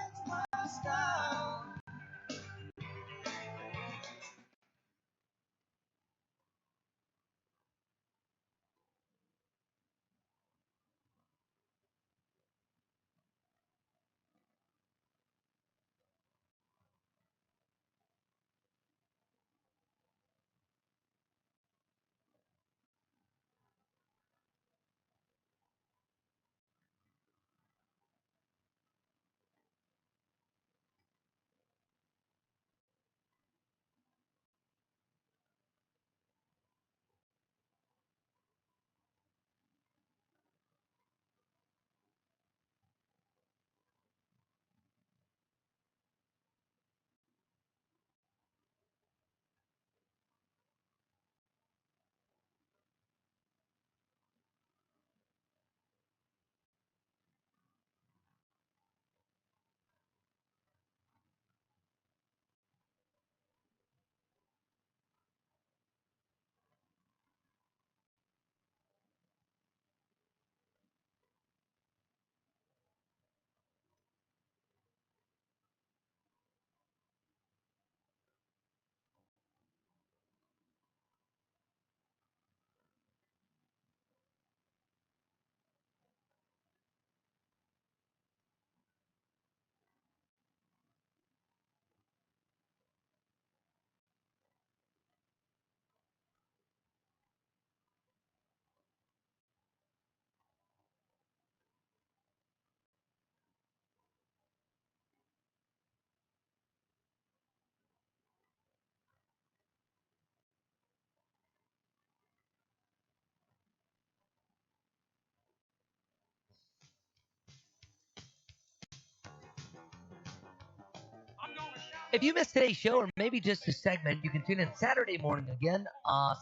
If you missed today's show or maybe just a segment, you can tune in Saturday morning again,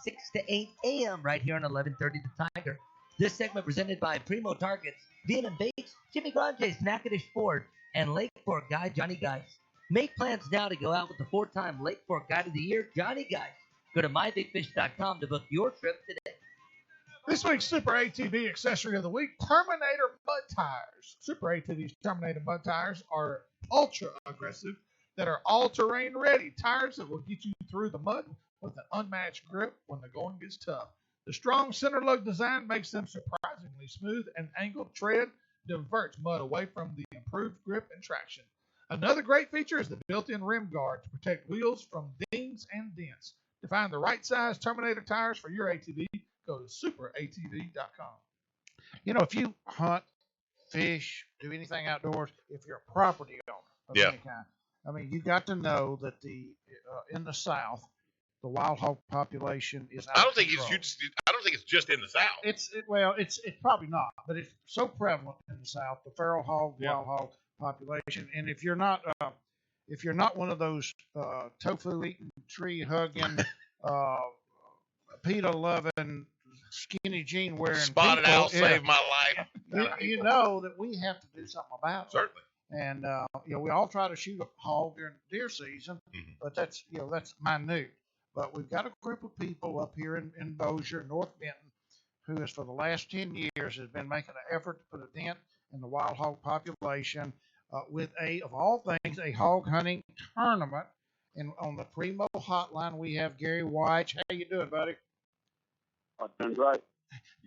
6 to 8 a.m. right here on 1130 The Tiger. This segment presented by Primo Targets, Vietnam Baits, Jimmy Grange's Natchitoches Ford, and Lake Fork guide Johnny Geis. Make plans now to go out with the 4-time Lake Fork Guide of the Year, Johnny Geis. Go to mybigfish.com to book your trip today. This week's Super ATV Accessory of the Week, Terminator Mud Tires. Super ATV's Terminator Mud Tires are ultra aggressive, that are all-terrain ready. Tires that will get you through the mud with an unmatched grip when the going gets tough. The strong center lug design makes them surprisingly smooth, and angled tread diverts mud away from the improved grip and traction. Another great feature is the built-in rim guard to protect wheels from dings and dents. To find the right size Terminator tires for your ATV, go to superatv.com. You know, if you hunt, fish, do anything outdoors, if you're a property owner of Yeah. any kind, I mean, you got to know that in the South, the wild hog population is out I of don't think control. it's just in the South. It's probably not, but it's so prevalent in the South, the feral hog, wild hog population. And if you're not one of those tofu eating, tree hugging, PETA loving, skinny jean wearing Spotted people, owl saved my life. you know that we have to do something about it. Certainly. And we all try to shoot a hog during deer season, but that's minute. But we've got a group of people up here in Bossier, North Benton, who has for the last 10 years has been making an effort to put a dent in the wild hog population with of all things, a hog hunting tournament. And on the Primo hotline, we have Gary White. How you doing, buddy? I'm doing great.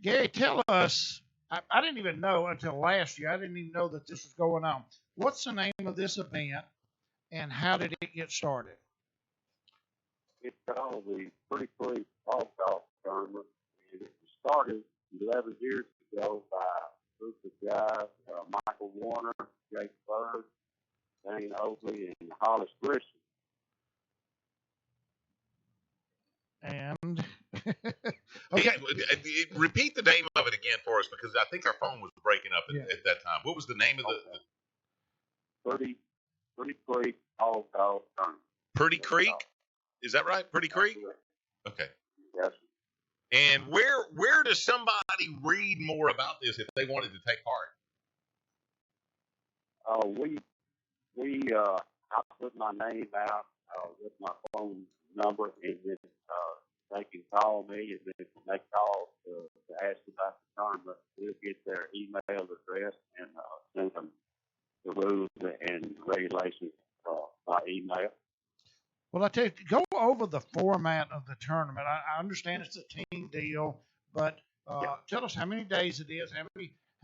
Gary, tell us. I didn't even know until last year. I didn't even know that this was going on. What's the name of this event, and how did it get started? It's called the Pretty Creek Hog Golf Tournament, and it started 11 years ago by a group of guys, Michael Warner, Jake Bird, Dane Oakley, and Hollis Grisham. And okay, Repeat the name of it again for us, because I think our phone was breaking up at that time. What was the name of the Pretty Creek Hog Golf Tournament. Pretty Creek? Is that right? Pretty Creek? Okay. Yes. And where does somebody read more about this if they wanted to take part? I put my name out with my phone number, and then they can call me, and then when they call to ask about the tournament, we'll get their email address and send them the rules and regulations by email. well, I tell you, go over the format of the tournament. I understand it's a team deal, but tell us how many days it is, how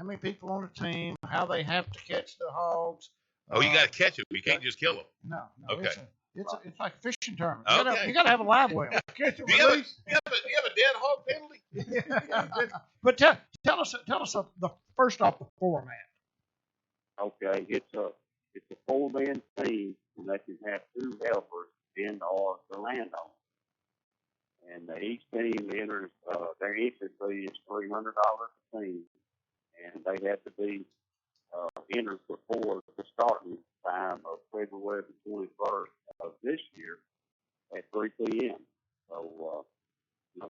many people on the team, how they have to catch the hogs. Oh, you got to catch them. You can't just kill them. No. Okay. It's like a fishing tournament. Okay. You got to have a live well. Catch them, Do you have a dead hog penalty? But tell us first off the format. Okay, it's a 4-man team, and they can have 2 helpers in or the landowner. And each team enters, their entry fee is $300 a team, and they have to be entered before the starting time of February the 21st of this year at 3 p.m. So,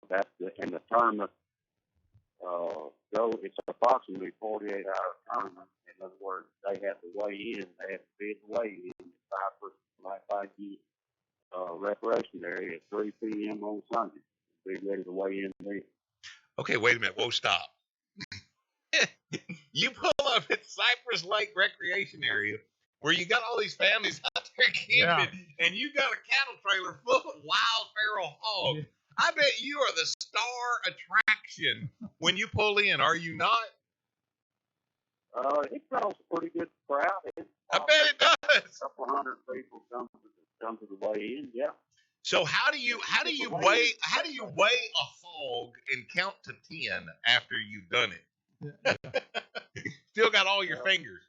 that's and the tournament, it's approximately 48-hour tournament. In other words, they have to weigh in. They have to be at the weigh-in in Cypress, Lafayette recreation area at 3 p.m. on Sunday. Be ready to weigh in there. Okay, wait a minute. Whoa, stop. You pull up at Cypress Lake Recreation Area where you got all these families out there camping, and you got a cattle trailer full of wild feral hogs. Yeah. I bet you are the star attraction when you pull in, are you not? It draws a pretty good crowd. I bet it does. A couple hundred people come to the weigh-in, yeah. So how do you weigh a hog and count to 10 after you've done it? Still got all your fingers.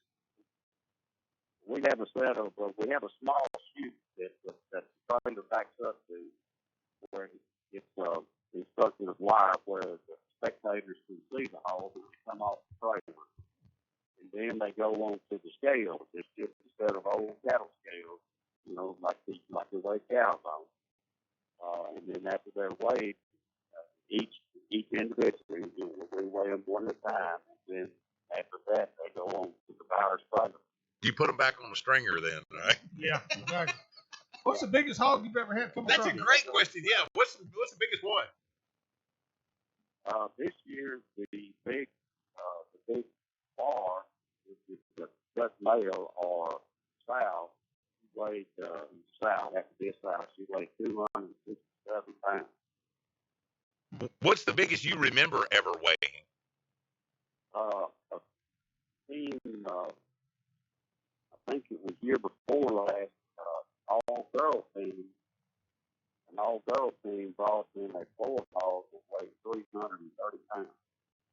We have a small chute that the trailer backs up to, where it's constructed of wire where the spectators can see the hog when they come off the trailer. And then they go on to the scales. It's just instead of old cattle scales, like the way cows on. And then after they're weighed, each individually, we weigh them one at a time. And then after that, they go on to the buyer's trailer. You put them back on the stringer then, right? Yeah, exactly. What's the biggest hog you've ever had come across? That's a great question. Yeah, what's the biggest one? This year, the big bar, which is the Dutch male or sow, she weighed after this sow, she weighed 267 pounds. What's the biggest you remember ever weighing? A team, I think it was year before last, all-girl team. An all-girl team brought in a 4 hog that weighed 330 pounds.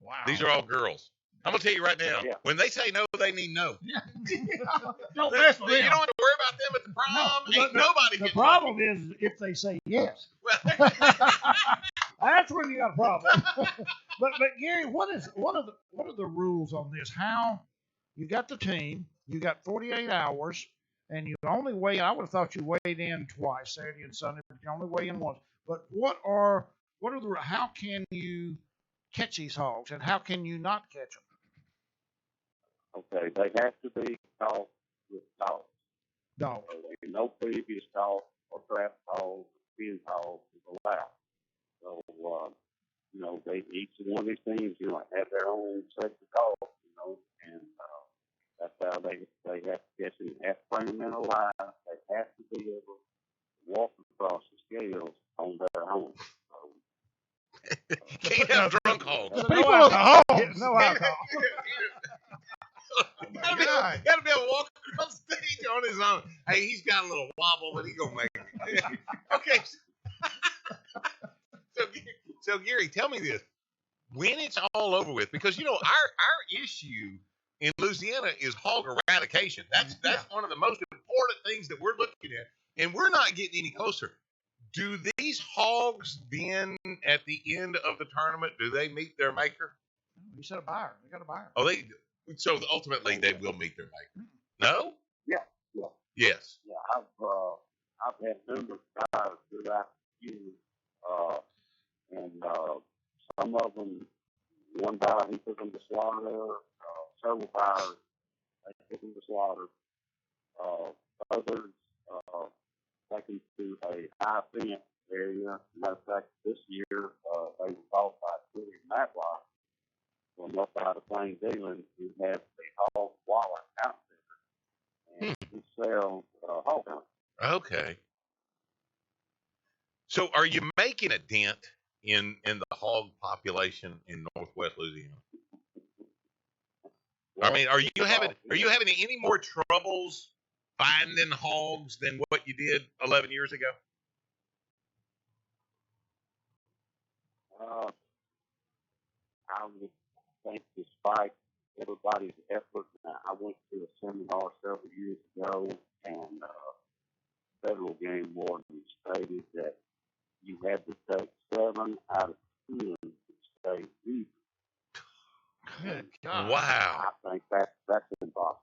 Wow. These are all girls. I'm gonna tell you right now. Yeah. When they say no, they mean no. Don't mess with You them. don't have to worry about them at the prom. No, Ain't nobody The getting problem is if they say yes. lucky. That's when you got a problem. but Gary, what are the rules on this? How you got the team? You got 48 hours, and you only weigh. I would have thought you weighed in twice, Saturday and Sunday, but you only weigh in once. But what are the? How can you catch these hogs, and how can you not catch them? Okay, they have to be caught with dogs. Dogs. So no previous dog or trap dog, fin dog is allowed. So, each one of these teams, have their own set of dogs, and that's how they have to catch them. They have to bring them in alive. They have to be able to walk across the scales on their own. So, Can't have drunk hogs. The people at the hogs. No alcohol. Gotta be able to walk across the stage on his own. Hey, he's got a little wobble, but he's gonna make it. Okay. So Gary, tell me this: when it's all over with, because our issue in Louisiana is hog eradication. That's one of the most important things that we're looking at, and we're not getting any closer. Do these hogs then, at the end of the tournament, do they meet their maker? You said a buyer. They got a buyer. Oh, they. So ultimately, they will meet their maker. No? yeah. Yes. Yeah, I've had numerous buyers throughout the years, and some of them, one buyer he took them to slaughter, several buyers they took them to slaughter, others take them to a high fence area. Matter of fact, this year they were bought by Twitter Matlock from up out of Plain Dealing, who has a hog wallet outfitter, and he sells hog hunting. Okay. So, are you making a dent in the hog population in Northwest Louisiana? I mean, are you having any more troubles finding hogs than what you did 11 years ago? I would think, despite everybody's effort, I went to a seminar several years ago, and federal game warden stated that you had to take 7 out of 10 to stay even. Good God. Wow. I think that's impossible.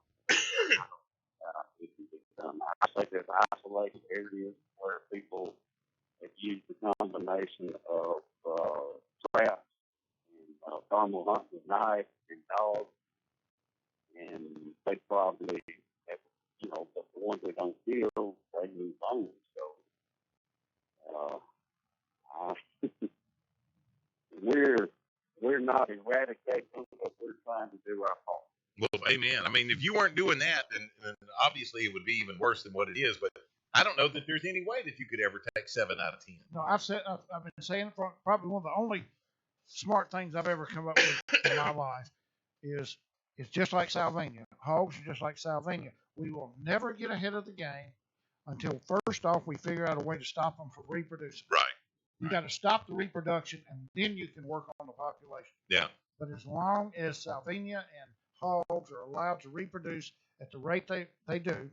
It can be done. I say there's isolated areas where people have used the combination of traps and thermal hunting with knife and dogs, and they probably have, but the ones that don't kill, they move on. So we're not eradicating, but we're trying to do our part. Well, amen. I mean, if you weren't doing that, then obviously it would be even worse than what it is. But I don't know that there's any way that you could ever take 7 out of 10. No, I've been saying for probably one of the only smart things I've ever come up with in my life is it's just like Salvania. Hogs are just like Salvania. We will never get ahead of the game until first off we figure out a way to stop them from reproducing. Right. You got to stop the reproduction, and then you can work on the population. Yeah. But as long as Salvinia and hogs are allowed to reproduce at the rate they do,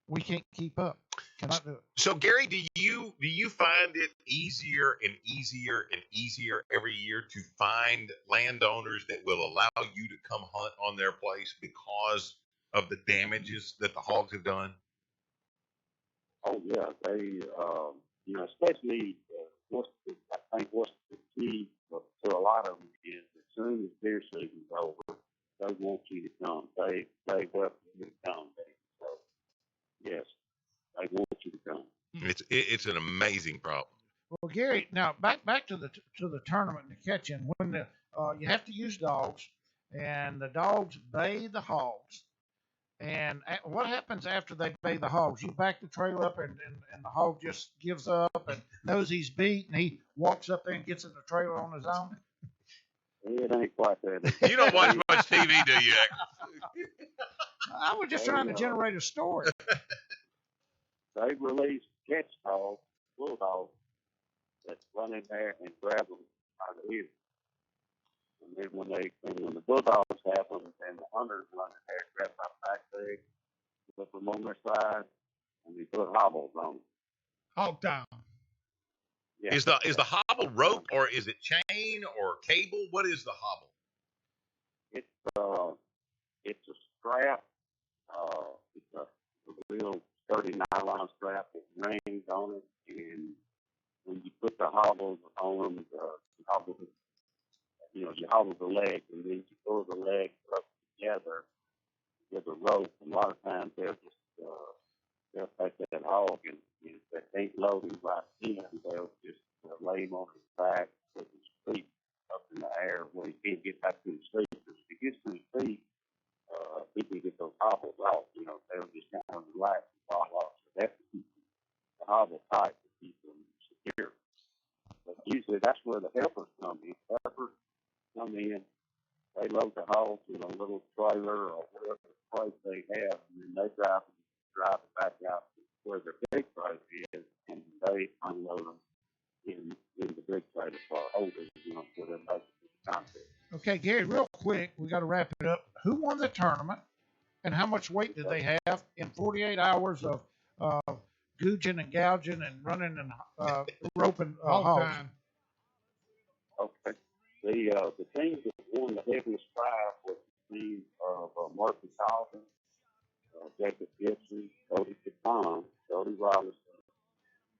we can't keep up. Cannot do it. So, Gary, do you find it easier and easier and easier every year to find landowners that will allow you to come hunt on their place because of the damages that the hogs have done? Oh yeah, they especially what's the key to a lot of them is as soon as deer season's over, they want you to come. They welcome you to come. So yes, they want you to come. It's an amazing problem. Well, Gary, now back to the tournament and the catching. When you have to use dogs, and the dogs bay the hogs. And what happens after they bay the hogs? You back the trailer up, and the hog just gives up and knows he's beat, and he walks up there and gets in the trailer on his own. It ain't quite that. You don't watch much TV, do you? I was just trying to generate a story. They release catch dogs, bulldogs, that run in there and grab them how to hit. And then when the bulldogs happen and the hunters run in there, grab my back leg, put them on their side, and they put hobbles on them. Hog down. Yeah. Is the hobble rope or is it chain or cable? What is the hobble? It's a strap. It's a real sturdy nylon strap with rings on it, and when you put the hobbles on them, you hobble the legs, and then you pull the legs up together with a rope. A lot of times they'll take that hog and if they ain't loading right in, they'll just lay him on his back with his feet up in the air where he can't get back to his feet. If he gets to his feet, he can get those hobbles off. They'll just kind of relax and fall off. So that's to keep the hobble tight to keep them secure. But usually that's where the helpers come in. Helpers come in, they load the hog in a little trailer or whatever place they have, and then they drive it back out to where their big trailer is, and they unload them in the big trailer for holders, for them making the contest. Okay, Gary, real quick, we got to wrap it up. Who won the tournament, and how much weight did they have in 48 hours of gouging and gouging and running and roping hogs? Okay. The team that won the heaviest prize was the team of Murphy Collins, Jacob Gibson, Cody Capon, Cody Robinson,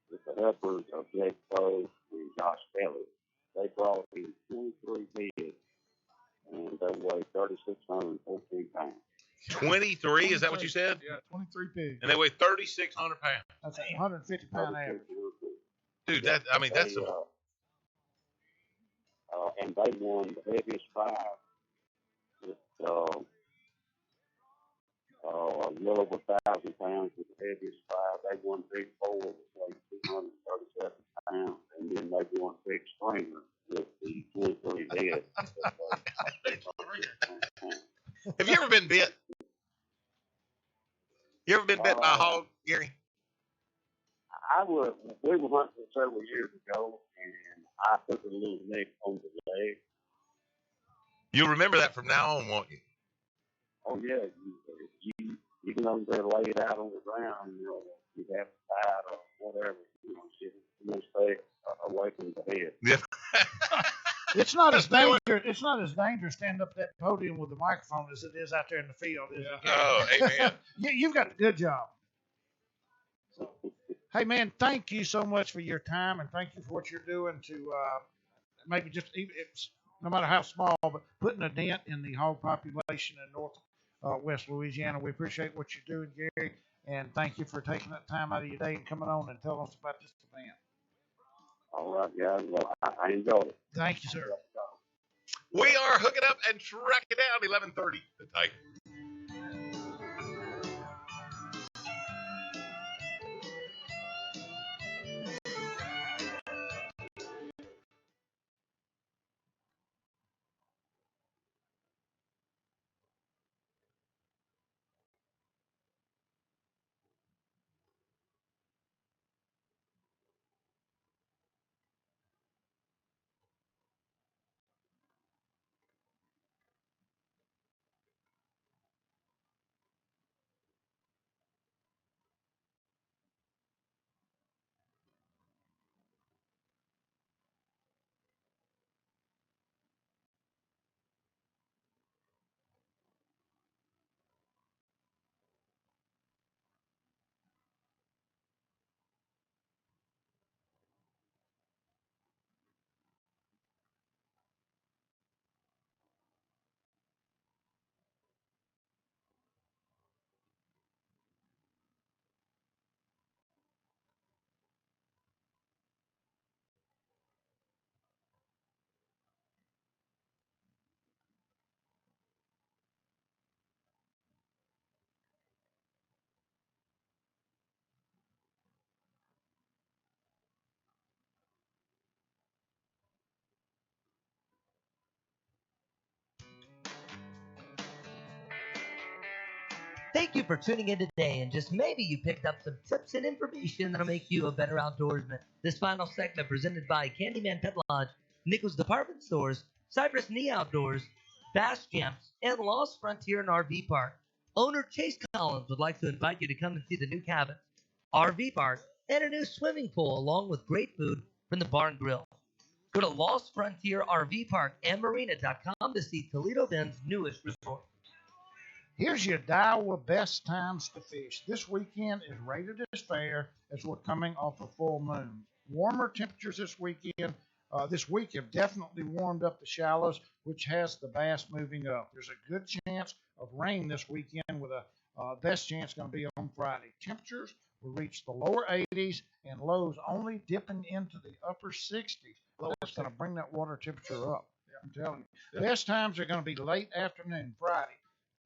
with the helpers of Jake Poe and Josh Kelly. They brought in 23 heads, and they weighed 3,614 pounds. 23? Is that what you said? Yeah, 23 pigs. And they weigh 3,600 pounds. That's a 150-pound average. Dude, that's some. And they won the heaviest prize with a little over 1,000 pounds with the heaviest prize. They won big four, which weighed 237 pounds, and then they won big stringer with the 23 heads. Have you ever been bit? You ever been bit by a hog, Gary? We were hunting several years ago, and I took a little nick on the leg. You'll remember that from now on, won't you? Oh, yeah. You can over there lay it out on the ground, you have to tie it or whatever, just stay away from the head. Yeah. It's not as dangerous. It's not as dangerous standing up at that podium with the microphone as it is out there in the field. Is it? Oh, amen. You've got a good job. So, hey, man, thank you so much for your time, and thank you for what you're doing to maybe just even no matter how small, but putting a dent in the hog population in West Louisiana. We appreciate what you're doing, Gary, and thank you for taking that time out of your day and coming on and telling us about this event. All right, guys. Well, I enjoyed it. Thank you, sir. We are hooking up and tracking down 11:30. The Tiger. Thank you for tuning in today, and just maybe you picked up some tips and information that'll make you a better outdoorsman. This final segment presented by Candyman Pet Lodge Nichols Department Stores, Cypress Knee Outdoors, Bass Champs, and Lost Frontier and RV Park. Owner Chase Collins would like to invite you to come and see the new cabin, RV park, and a new swimming pool, along with great food from the Barn Grill. Go to Lost Frontier RV Park and Marina.com to see Toledo Bend's newest resort. Here's your Iowa best times to fish. This weekend is rated as fair as we're coming off a full moon. Warmer temperatures this week have definitely warmed up the shallows, which has the bass moving up. There's a good chance of rain this weekend, with a best chance going to be on Friday. Temperatures will reach the lower 80s and lows only dipping into the upper 60s. That's going to bring that water temperature up. I'm telling you. Best times are going to be late afternoon, Friday,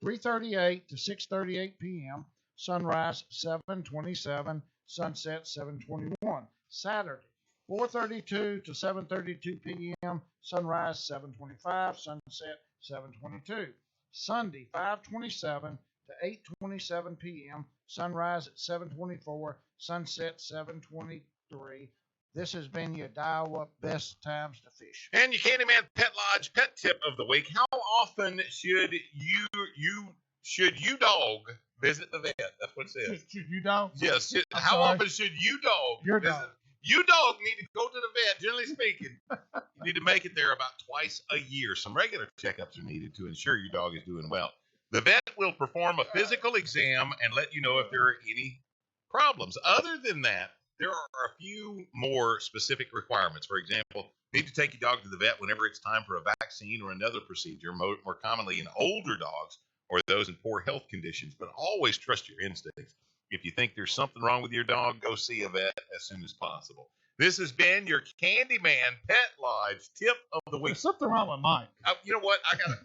3:38 to 6:38 p.m. Sunrise 7:27, sunset 7:21. Saturday, 4:32 to 7:32 p.m. Sunrise 7:25, sunset 7:22. Sunday, 5:27 to 8:27 p.m. Sunrise at 7:24, sunset 7:23. This has been your Iowa best times to fish. And your Candyman Pet Lodge pet tip of the week. How often should you dog visit the vet? That's what it says. Should you dog? Yes. How often should you dog Your visit? dog. You dog need to go to the vet, generally speaking. You need to make it there about twice a year. Some regular checkups are needed to ensure your dog is doing well. The vet will perform a physical exam and let you know if there are any problems. Other than that, there are a few more specific requirements. For example, you need to take your dog to the vet whenever it's time for a vaccine or another procedure, more commonly in older dogs or those in poor health conditions. But always trust your instincts. If you think there's something wrong with your dog, go see a vet as soon as possible. This has been your Candyman Pet Lodge tip of the week. There's something wrong with Mike. You know what? I gotta.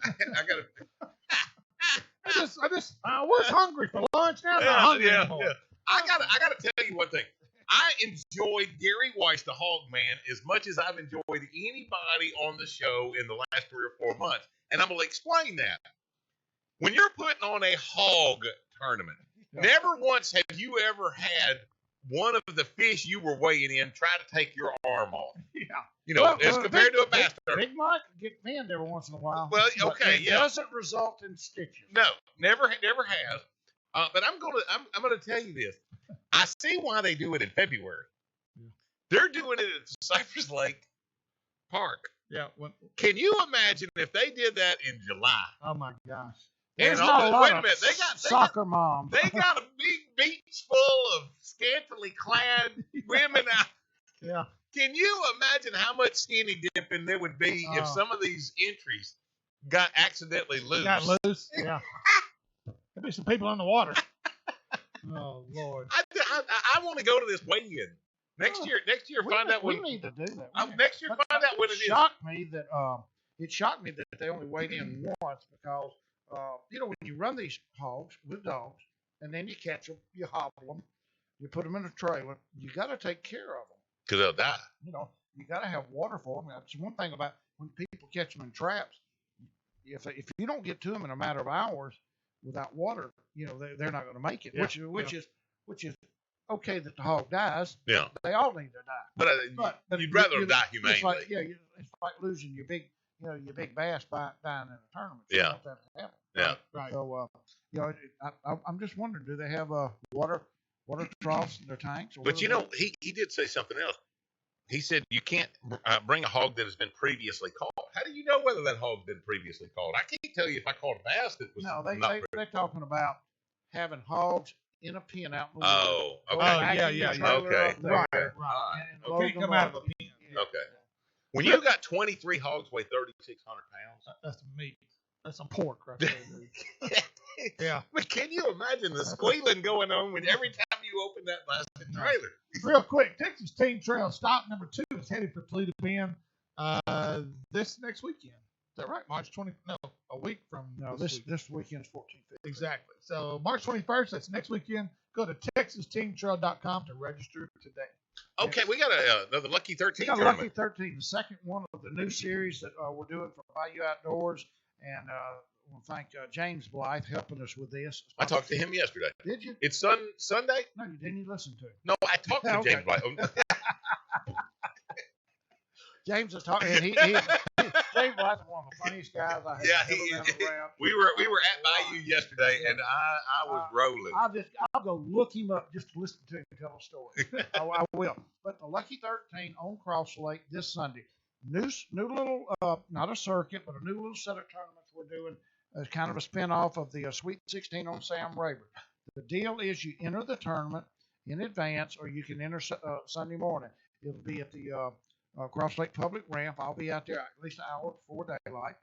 I was hungry for lunch. Now I'm not hungry anymore. I gotta tell you one thing. I enjoyed Gary Weiss, the Hog Man, as much as I've enjoyed anybody on the show in the last 3 or 4 months. And I'm going to explain that. When you're putting on a hog tournament, never once have you ever had one of the fish you were weighing in try to take your arm off. Yeah. As compared to a bass tournament. Big Mike can get banned every once in a while. Well, okay, It doesn't result in stitches. No, never has. But I'm gonna tell you this. I see why they do it in February. Yeah. They're doing it at Cypress Lake Park. Yeah. Can you imagine if they did that in July? Oh my gosh. There's And not a lot wait a of minute, they got soccer moms. They got a big beach full of scantily clad women out. Yeah. Can you imagine how much skinny dipping there would be if some of these entries got accidentally loose? Got loose. Yeah. There'd be some people in the water. Oh Lord. I want to go to this weigh-in next year. Next year, find out We when. need to do that. Next year, find out what it is. It shocked me that they only weighed in once because when you run these hogs with dogs and then you catch them, you hobble them, you put them in a trailer, you got to take care of them. Because they'll die. You got to have water for them. That's one thing about when people catch them in traps. If you don't get to them in a matter of hours without water, they're not going to make it. Yeah. Which is okay that the hog dies. Yeah. They all need to die. But you'd rather them die humanely. It's like losing your big bass dying in a tournament. Yeah. You don't want that to happen. Yeah. Right. So, I'm just wondering, do they have water troughs in their tanks? But he did say something else. He said you can't bring a hog that has been previously caught. How do you know whether that hog's been previously caught? I can't tell you if I caught a bass that was No, not they're talking about having hogs in a pen out in the Oh, woods. okay. yeah. Okay. Right. And Okay. load Can't them come out up. of a pen. Okay. When you got 23 hogs weigh 3,600 pounds. That's some meat. That's some pork right there, dude. Yeah. But can you imagine the squealing going on when every time you open that blasted trailer? Real quick, Texas Team Trail stop number 2 is headed for Toledo Bend this next weekend. Is that right? March 20? No, a week from This weekend's 14th. Exactly. So March 21st, that's next weekend. Go to TexasTeamTrail.com to register today. Okay, we got another Lucky 13 We got tournament. Lucky 13, the second one of the new series that we're doing for Bayou Outdoors, and I want to thank James Blythe helping us with this. I talked to him yesterday. Did you? It's Sunday? No, you didn't listen to him. No, I talked to Okay. James Blythe. James is talking. And James Black's one of the funniest guys I have ever been around. We were at Bayou yesterday, and I was rolling. I'll go look him up just to listen to him tell a story. I will. But the Lucky 13 on Cross Lake this Sunday. New little, not a circuit, but a new little set of tournaments we're doing as kind of a spinoff of the Sweet 16 on Sam Rayburn. The deal is you enter the tournament in advance, or you can enter Sunday morning. It'll be at the Cross Lake Public Ramp. I'll be out there at least an hour before daylight.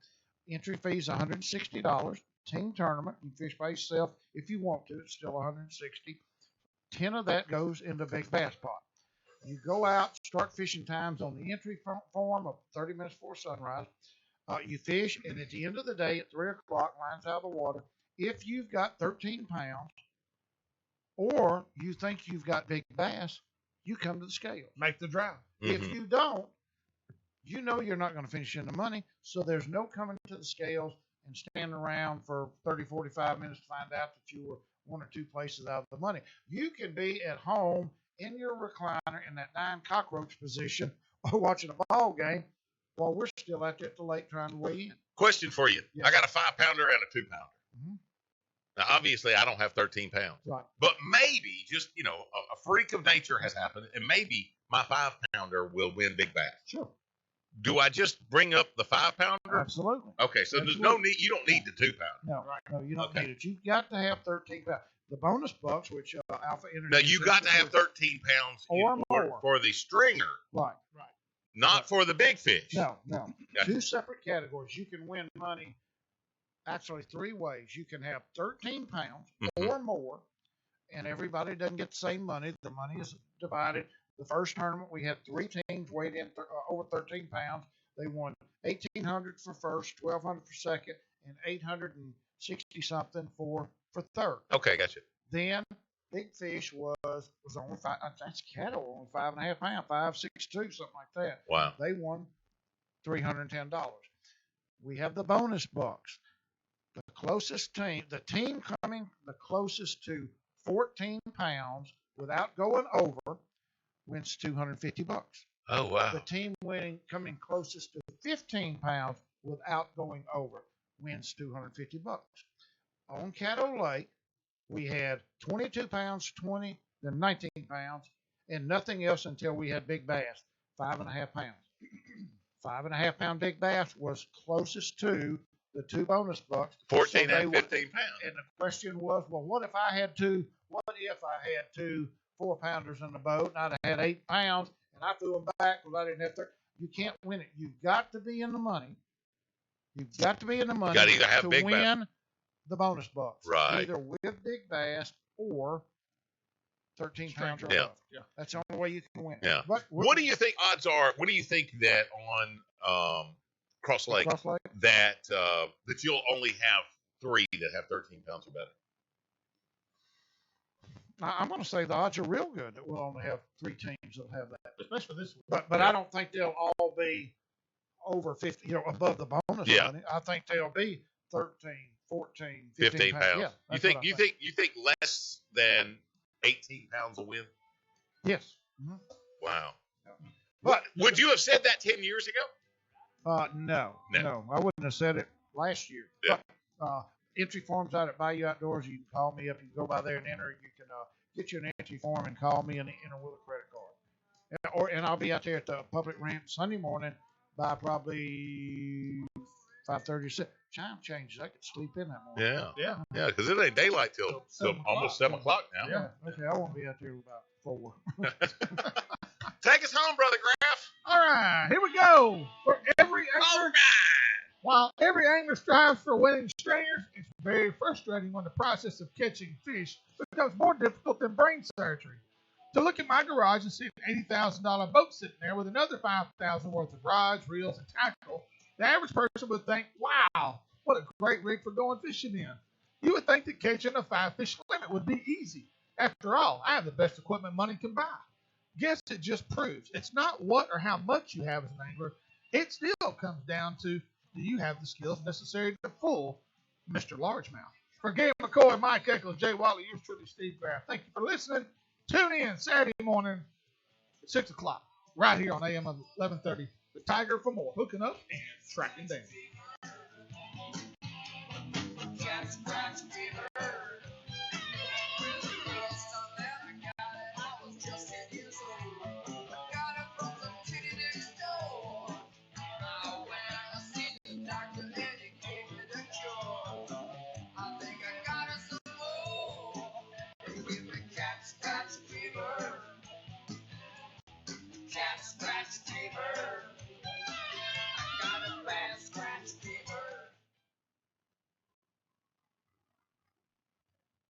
Entry fee is $160. Team tournament. You fish by yourself if you want to. It's still $160. 10 of that goes into Big Bass Pot. You go out, start fishing times on the entry form of 30 minutes before sunrise. You fish, and at the end of the day, at 3 o'clock, lines out of the water. If you've got 13 pounds, or you think you've got big bass, you come to the scales. Make the drive. If you don't, you know you're not going to finish in the money, so there's no coming to the scales and standing around for 30, 45 minutes to find out that you were 1 or 2 places out of the money. You can be at home in your recliner in that 9 cockroach position or watching a ball game while we're still out there at the lake trying to weigh in. Question for you. Yes. I got a 5-pounder and a 2-pounder. Mm-hmm. Now, obviously, I don't have 13 pounds. Right. But maybe, just, a freak of nature has happened, and maybe my 5-pounder will win Big Bass. Sure. Do I just bring up the 5-pounder? Absolutely. Okay, so there's no need. You don't need the 2-pounder. No, you don't need it. You've got to have 13 pounds. The bonus bucks, which Alpha Energy. Now, you got to have 13 pounds or more for the stringer. Right. Not for the big fish. No. Gotcha. 2 separate categories. You can win money actually 3 ways. You can have 13 pounds or more, and everybody doesn't get the same money. The money is divided. The first tournament, we had 3 teams weighed in over 13 pounds. They won $1,800 for first, $1,200 for second, and $860 something for third. Okay, gotcha. Then big fish was only 5. That's cattle, only 5.5 pounds, 5.62, something like that. Wow. They won $310. We have the bonus bucks. The closest team, the team coming the closest to 14 pounds without going over, wins $250. Oh wow. The team coming closest to 15 pounds without going over wins $250. On Caddo Lake, we had 22 pounds, 20, then 19 pounds, and nothing else until we had big bass, 5.5 pounds. 5.5 pound big bass was closest to the 2 bonus bucks. 14 and 15 pounds. And the question was, well, what if I had 2 4-pounders in the boat and I'd have had 8 pounds and I threw them back because I didn't have 30? You can't win it. You've got to be in the money. You've got to be in the money Got to either have to big win bass. The bonus bucks. Right. Either with big bass or 13 pounds or Yeah. above. Yeah. That's the only way you can win. Yeah. But What do you think odds are? What do you think that on Cross Lake that you'll only have 3 that have 13 pounds or better? I'm going to say the odds are real good that we'll only have 3 teams that have that. Especially this one. But I don't think they'll all be over 50, above the bonus money. I think they'll be 13, 14, 15 pounds. Yeah, you think less than 18 pounds will win? Yes. Mm-hmm. Wow. But would you have said that 10 years ago? No. I wouldn't have said it last year. Yeah. But entry forms out at Bayou Outdoors. You can call me up. You can go by there and enter. You can get you an entry form and call me and enter with a credit card. And I'll be out there at the public ramp Sunday morning by probably 5:30 or 6. Time changes. I could sleep in that morning. Yeah. Because it ain't daylight till almost 7 o'clock now. Yeah. Okay. I won't be out there about 4. Take us home, Brother Graff. All right, here we go. For every angler, while every angler strives for winning stringers, it's very frustrating when the process of catching fish becomes more difficult than brain surgery. To look at my garage and see an $80,000 boat sitting there with another $5,000 worth of rods, reels, and tackle, the average person would think, wow, what a great rig for going fishing in. You would think that catching a 5-fish limit would be easy. After all, I have the best equipment money can buy. Guess it just proves it's not what or how much you have as an angler. It still comes down to, do you have the skills necessary to fool Mr. Largemouth? For Gabe McCoy, Mike Eccles, Jay Watley, yours truly, Steve Graff. Thank you for listening. Tune in Saturday morning at 6 o'clock right here on AM 1130 The tiger for more. Hooking up, tracking down.